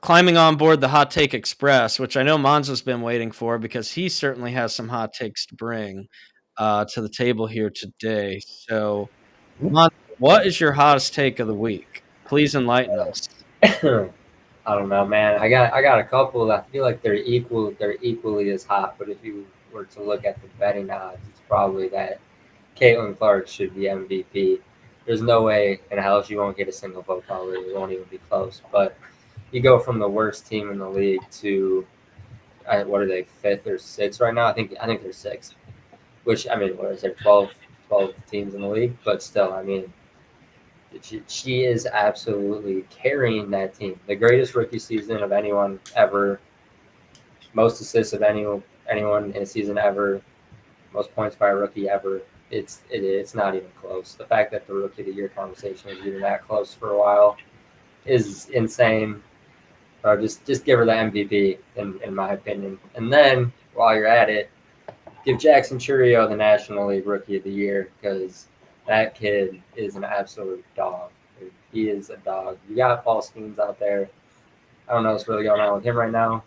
Speaker 1: climbing on board the Hot Take Express, which I know Monza's been waiting for because he certainly has some hot takes to bring to the table here today. So, Monza, what is your hottest take of the week? Please enlighten us.
Speaker 2: I don't know, man. I got a couple. I feel like they're equal. They're equally as hot. But if you were to look at the betting odds, it's probably that Caitlin Clark should be MVP. There's no way in hell she won't get a single vote. Probably it won't even be close. But you go from the worst team in the league to what are they, fifth or sixth right now? I think they're sixth. Which I mean, what is there, 12 teams in the league? But still, I mean, she is absolutely carrying that team. The greatest rookie season of anyone ever, most assists of anyone in a season ever, most points by a rookie ever. It's not even close. The fact that the rookie of the year conversation is even that close for a while is insane. Just give her the MVP in my opinion. And then while you're at it, give Jackson Churio the National League Rookie of the Year because that kid is an absolute dog. He is a dog. You got Paul Skeens out there. I don't know what's really going on with him right now.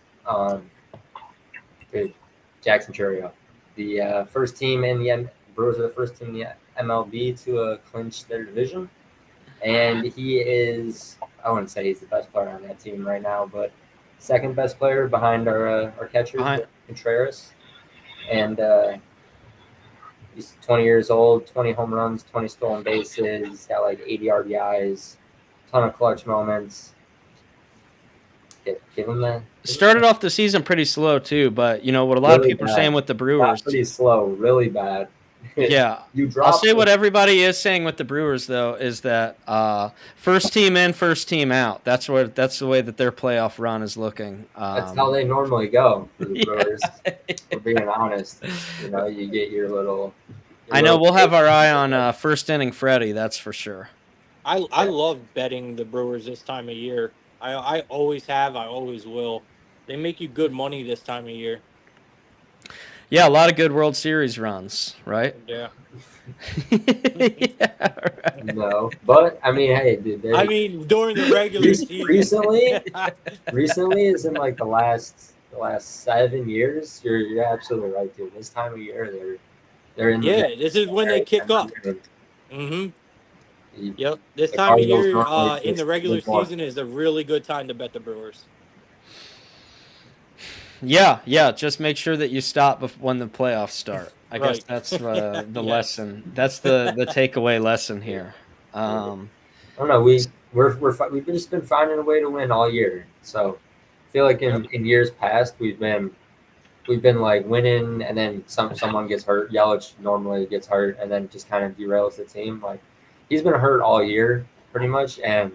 Speaker 2: Dude, Jackson Churio, the first team in the Brewers are the first team in the MLB to clinch their division, and he is. I wouldn't say he's the best player on that team right now, but second best player behind our catcher Contreras, and he's 20 years old, 20 home runs, 20 stolen bases, got like 80 RBIs, ton of clutch moments. Give him that.
Speaker 1: Started off the season pretty slow too, but what a lot of
Speaker 2: Really
Speaker 1: people are
Speaker 2: bad.
Speaker 1: saying with the Brewers.
Speaker 2: Not pretty slow, really bad.
Speaker 1: Yeah,
Speaker 2: You
Speaker 1: I'll
Speaker 2: drop
Speaker 1: say what everybody is saying with the Brewers though is that first team in, first team out. That's the way that their playoff run is looking.
Speaker 2: That's how they normally go for the
Speaker 1: Yeah.
Speaker 2: Brewers. For being honest, you get your little.
Speaker 1: I know we'll have our eye on first inning Freddie. That's for sure.
Speaker 3: I love betting the Brewers this time of year. I always have. I always will. They make you good money this time of year.
Speaker 1: Yeah, a lot of good World Series runs, right?
Speaker 3: Yeah.
Speaker 1: Yeah, right.
Speaker 2: No, but I mean, hey, dude.
Speaker 3: I mean, during the regular season.
Speaker 2: Recently is in like the last 7 years. You're absolutely right, dude. This time of year, they're in.
Speaker 3: Yeah, this is when they kick up. Mm-hmm. Yep. This time of
Speaker 2: Cardinals
Speaker 3: year
Speaker 2: normally
Speaker 3: in the regular
Speaker 2: just more.
Speaker 3: season is a really good time to bet the Brewers.
Speaker 1: Yeah. Just make sure that you stop when the playoffs start. I guess
Speaker 3: Right.
Speaker 1: that's the
Speaker 3: Yes.
Speaker 1: lesson. That's the takeaway lesson here.
Speaker 2: I don't know. We've just been finding a way to win all year. So I feel like in years past we've been like winning, and then someone gets hurt. Yelich normally gets hurt, and then just kind of derails the team. Like he's been hurt all year pretty much, and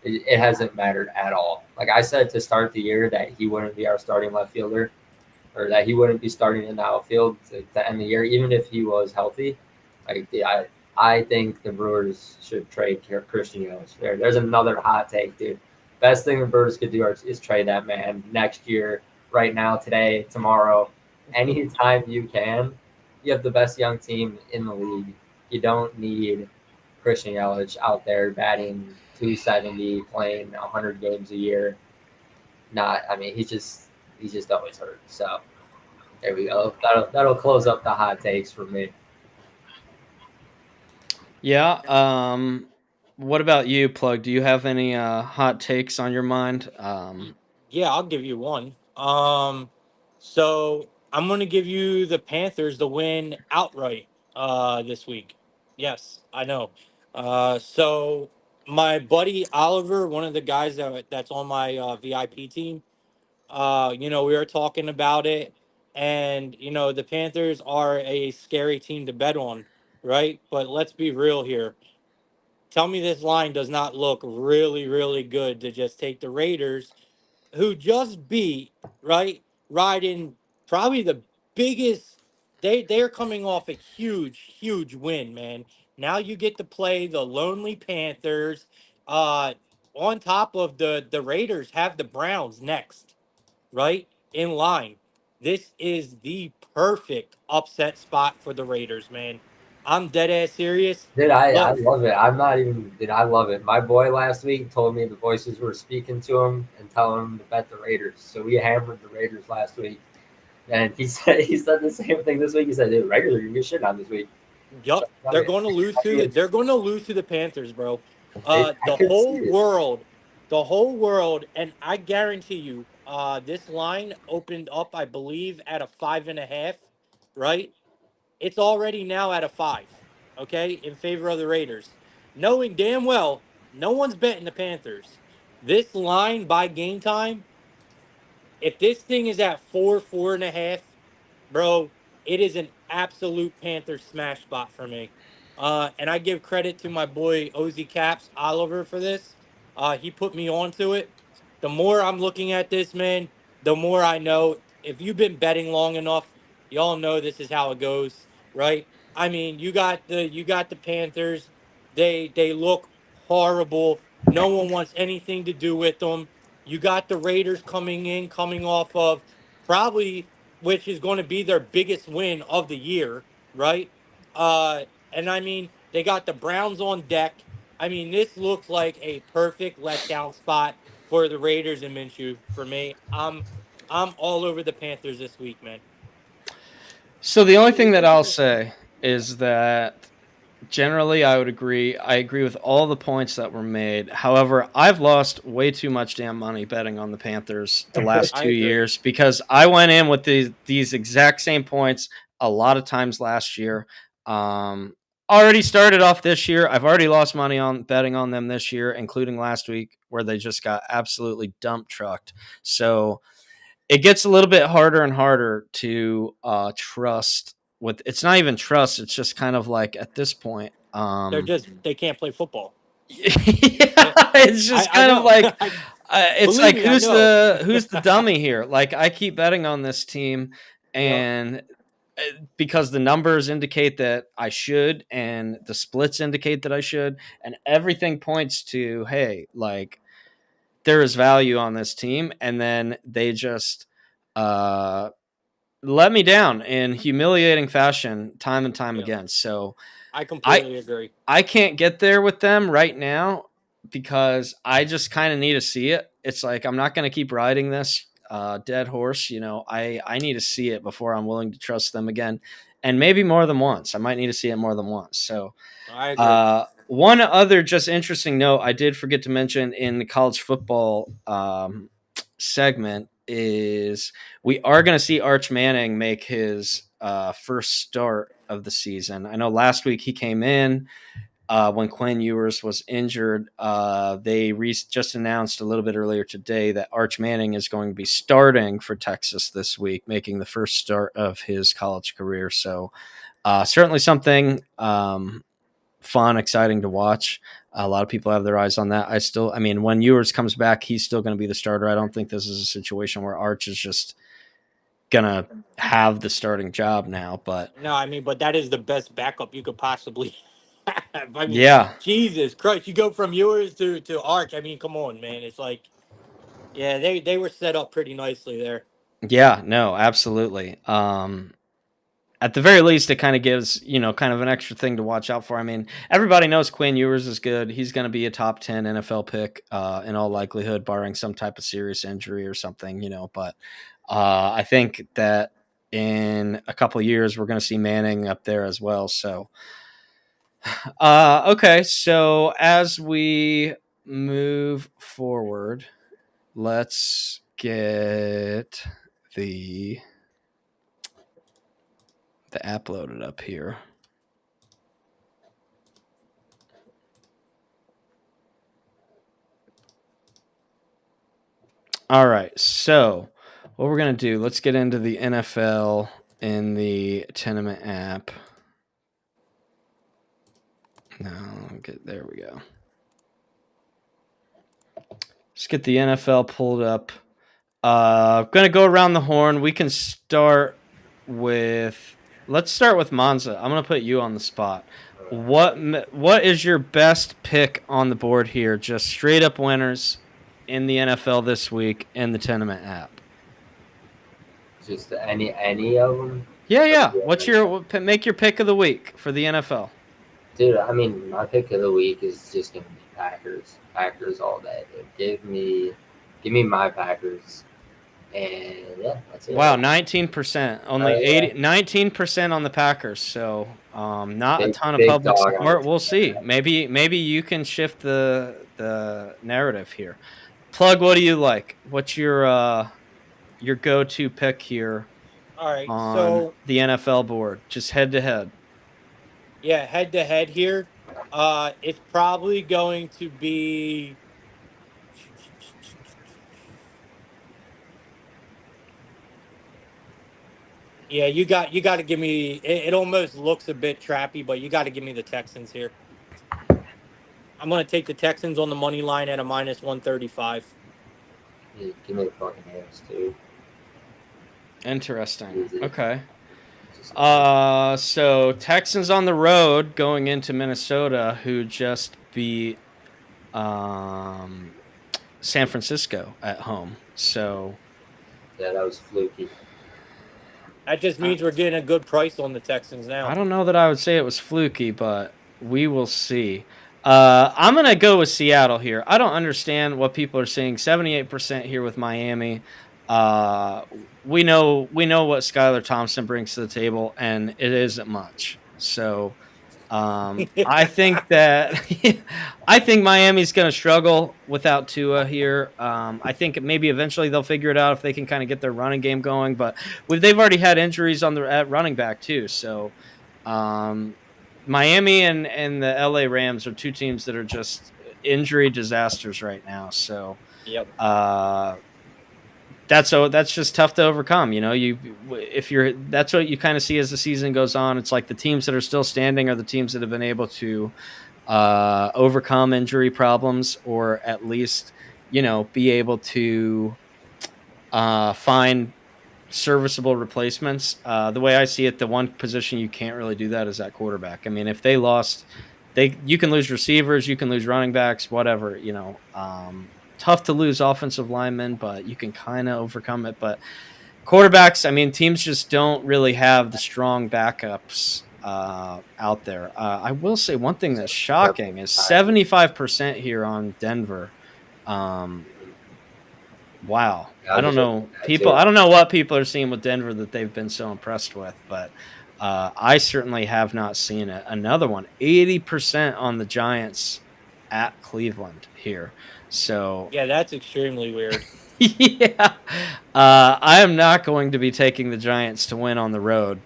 Speaker 2: it hasn't mattered at all. Like I said to start the year that he wouldn't be our starting left fielder, or that he wouldn't be starting in the outfield to end the year, even if he was healthy. Like I think the Brewers should trade Christian Yelich. There's another hot take, dude. Best thing the Brewers could do is trade that man next year, right now, today, tomorrow, anytime you can. You have the best young team in the league. You don't need Christian Yelich out there batting 270, playing 100 games a year. He's just always hurt. So there we go. That'll close up the hot takes for me.
Speaker 1: Yeah. what about you, Plug? Do you have any hot takes on your mind?
Speaker 3: Yeah, I'll give you one. So I'm gonna give you the Panthers to win outright this week. Yes, I know. So my buddy Oliver, one of the guys that's on my VIP team, we were talking about it, and the Panthers are a scary team to bet on, right? But let's be real here. Tell me this line does not look really, really good to just take the Raiders, who just beat, right, riding probably the biggest. They're coming off a huge win, man. Now you get to play the lonely Panthers. Uh, on top of the Raiders have the Browns next, right, in line. This is the perfect upset spot for the Raiders, man. I'm dead ass serious.
Speaker 2: Dude, I
Speaker 3: Look,
Speaker 2: love it. I'm not even, dude, I love it. My boy last week told me the voices were speaking to him and telling him to bet the Raiders. So we hammered the Raiders last week. And he said the same thing this week. He said, dude, Raiders are going to get shit on this week. So,
Speaker 3: yup,
Speaker 2: I
Speaker 3: they're
Speaker 2: mean,
Speaker 3: going to lose
Speaker 2: I
Speaker 3: to
Speaker 2: mean,
Speaker 3: they're going to lose to the Panthers, bro.
Speaker 2: I could see it.
Speaker 3: The whole world, and I guarantee you, this line opened up, I believe, at a 5.5, right? It's already now at a 5, okay, in favor of the Raiders, knowing damn well no one's betting the Panthers. This line by game time, if this thing is at 4.5, bro, it is an absolute Panther smash spot for me. And I give credit to my boy Ozzy Caps Oliver for this. He put me onto it. The more I'm looking at this, man, the more I know. If you've been betting long enough, y'all know this is how it goes, right? I mean, you got the Panthers. They look horrible. No one wants anything to do with them. You got the Raiders coming off of probably, which is going to be their biggest win of the year, right? And I mean, they got the Browns on deck. I mean, this looks like a perfect letdown spot for the Raiders and Minshew for me. I'm all over the Panthers this week, man.
Speaker 1: So the only thing that I'll say is that generally I would agree. I agree with all the points that were made. However, I've lost way too much damn money betting on the Panthers the last
Speaker 3: I
Speaker 1: two
Speaker 3: agree.
Speaker 1: years because I went in with these exact same points a lot of times last year. Um, Already started off this year. I've already lost money on betting on them this year, including last week where they just got absolutely dump trucked. So it gets a little bit harder and harder to trust with. It's not even trust, it's just kind of like at this point
Speaker 3: They can't play football.
Speaker 1: yeah,
Speaker 3: Yeah,
Speaker 1: it's just
Speaker 3: I
Speaker 1: kind of
Speaker 3: know.
Speaker 1: like it's
Speaker 3: Believe
Speaker 1: like
Speaker 3: me, I know.
Speaker 1: who's the dummy here. Like I keep betting on this team,
Speaker 3: Yep.
Speaker 1: and because the numbers indicate that I should and the splits indicate that I should, and everything points to, hey, like there is value on this team, and then they just uh let me down in humiliating fashion time and time
Speaker 3: Yep.
Speaker 1: again. So
Speaker 3: I
Speaker 1: I
Speaker 3: completely agree.
Speaker 1: I can't get there with them right now because I just kind of need to see it. It's like I'm not going to keep riding this dead horse. I need to see it before I'm willing to trust them again, and maybe more than once. I might need to see it more than once. So
Speaker 3: I agree.
Speaker 1: one other just interesting note I did forget to mention in the college football segment is we are going to see Arch Manning make his first start of the season. I know last week he came in when Quinn Ewers was injured. They just announced a little bit earlier today that Arch Manning is going to be starting for Texas this week, making the first start of his college career. So certainly something fun, exciting to watch. A lot of people have their eyes on that. I mean, when Ewers comes back, he's still going to be the starter. I don't think this is a situation where Arch is just going to have the starting job now, but
Speaker 3: No, I mean, but that is the best backup you could possibly have. I mean,
Speaker 1: yeah,
Speaker 3: Jesus Christ, you go from yours to Arch. I mean, come on, man. It's like, yeah, they were set up pretty nicely there.
Speaker 1: yeah, no, absolutely. At the very least, it kind of gives, kind of an extra thing to watch out for. I mean, everybody knows Quinn Ewers is good. He's going to be a top 10 NFL pick in all likelihood, barring some type of serious injury or something, but I think that in a couple of years, we're going to see Manning up there as well. So Okay, so as we move forward, let's get the app loaded up here. All right, so what we're gonna do? Let's get into the NFL in the Tenement app. No, there we go. Let's get the NFL pulled up. I'm gonna go around the horn. We can start with. Let's start with Monza. I'm gonna put you on the spot. What is your best pick on the board here? Just straight up winners in the NFL this week in the Tenement app.
Speaker 2: Just any of them.
Speaker 1: Yeah. Make your pick of the week for the NFL?
Speaker 2: Dude, I mean, my pick of the week is just gonna be Packers. Packers all day, dude. Give me my Packers. And yeah, that's it.
Speaker 1: Wow, 19%. Only 19% on the Packers. So not a ton of public support. We'll see. Maybe you can shift the narrative here. Plug, what do you like? What's your go-to pick here?
Speaker 3: All right,
Speaker 1: on
Speaker 3: so
Speaker 1: the NFL board, just head to head.
Speaker 3: Yeah, head to head here. It's probably going to be. Yeah, you got to give me. It almost looks a bit trappy, but you got to give me the Texans here. I'm going to take the Texans on the money line at a -135.
Speaker 2: Yeah, give me the Buccaneers too.
Speaker 1: Interesting. Okay. So Texans on the road going into Minnesota, who just beat San Francisco at home. So
Speaker 2: yeah, that was fluky.
Speaker 3: That just means we're getting a good price on the Texans now.
Speaker 1: I don't know that I would say it was fluky, but we will see. I'm gonna go with Seattle here. I don't understand what people are saying. 78% here with Miami. We know what Skylar Thompson brings to the table, and it isn't much. So I think Miami's going to struggle without Tua here. I think maybe eventually they'll figure it out if they can kind of get their running game going. But they've already had injuries at running back too. So Miami and the LA Rams are two teams that are just injury disasters right now. So
Speaker 3: yep.
Speaker 1: That's just tough to overcome. That's what you kind of see as the season goes on. It's like the teams that are still standing are the teams that have been able to overcome injury problems, or at least, be able to find serviceable replacements. The way I see it, the one position you can't really do that is at quarterback. I mean, if they lost, you can lose receivers, you can lose running backs, whatever, tough to lose offensive linemen, but you can kind of overcome it. But quarterbacks, I mean, teams just don't really have the strong backups out there. I will say one thing that's shocking is 75% here on Denver. Wow. I don't know. I don't know what people are seeing with Denver that they've been so impressed with, but I certainly have not seen it. Another one, 80% on the Giants at Cleveland here. So
Speaker 3: yeah, that's extremely weird.
Speaker 1: Yeah, I am not going to be taking the Giants to win on the road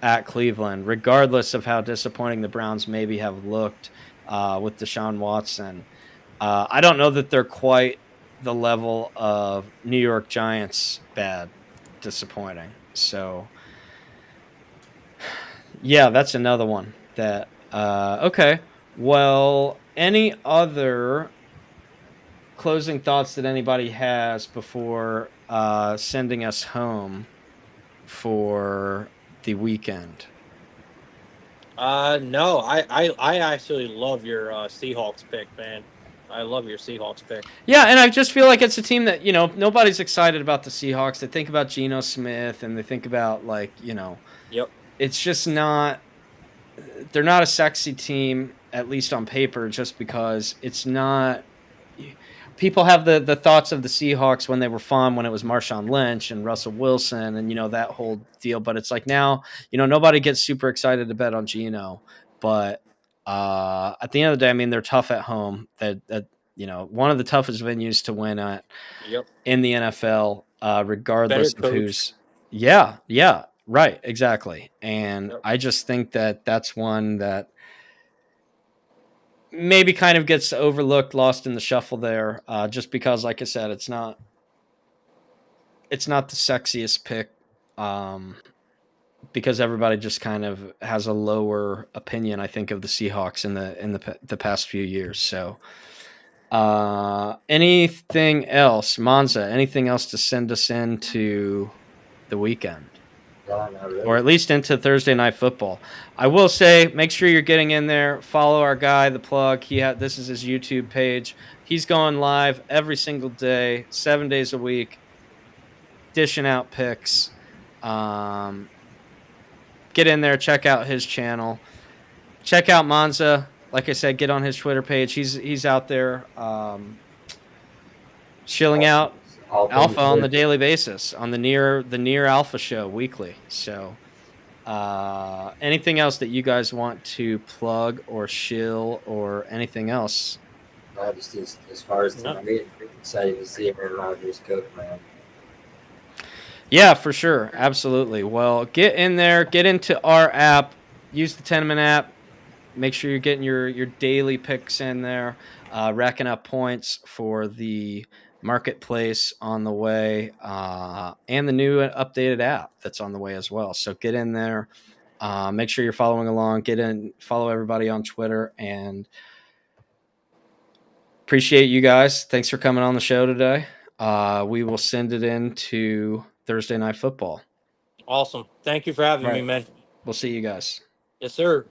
Speaker 1: at Cleveland, regardless of how disappointing the Browns maybe have looked with Deshaun Watson. I don't know that they're quite the level of New York Giants disappointing. So yeah, that's another one that okay. Well, any other closing thoughts that anybody has before sending us home for the weekend?
Speaker 3: No, I actually love your Seahawks pick, man. I love your Seahawks pick.
Speaker 1: Yeah, and I just feel like it's a team that, nobody's excited about the Seahawks. They think about Geno Smith, and they think about,
Speaker 3: Yep.
Speaker 1: It's just not – they're not a sexy team, at least on paper, just because it's not – people have the thoughts of the Seahawks when they were fun, when it was Marshawn Lynch and Russell Wilson and, that whole deal. But it's like now, nobody gets super excited to bet on Geno. But At the end of the day, I mean, they're tough at home. That one of the toughest venues to win at
Speaker 3: Yep.
Speaker 1: in the NFL, regardless
Speaker 3: Better
Speaker 1: of
Speaker 3: coach.
Speaker 1: who's. Yeah, right, exactly. And
Speaker 3: Yep.
Speaker 1: I just think that that's one that maybe kind of gets overlooked, lost in the shuffle there, just because, like I said, it's not the sexiest pick, because everybody just kind of has a lower opinion, I think, of the Seahawks in the past few years. So, anything else, Monza? Anything else to send us into the weekend?
Speaker 2: No, not really.
Speaker 1: Or at least into Thursday Night Football. I will say, make sure you're getting in there. Follow our guy, The Plug. This is his YouTube page. He's going live every single day, 7 days a week, dishing out picks. Get in there, check out his channel. Check out Monza. Like I said, get on his Twitter page. He's out there shilling out
Speaker 2: All things
Speaker 1: alpha on the
Speaker 2: good.
Speaker 1: daily basis on the near alpha show weekly. So anything else that you guys want to plug or shill or anything else?
Speaker 2: Just as far as
Speaker 3: No.
Speaker 2: tonight, excited to see Aaron Rodgers cook, man.
Speaker 1: Yeah, for sure. Absolutely. Well, get in there, get into our app, use the Tenement app. Make sure you're getting your daily picks in there, racking up points for the marketplace on the way, and the new updated app that's on the way as well. So get in there. Make sure you're following along. Get in, follow everybody on Twitter, and appreciate you guys. Thanks for coming on the show today. We will send it into Thursday Night Football.
Speaker 3: Awesome. Thank you for having me,
Speaker 1: Right.
Speaker 3: man.
Speaker 1: We'll see you guys.
Speaker 3: Yes, sir.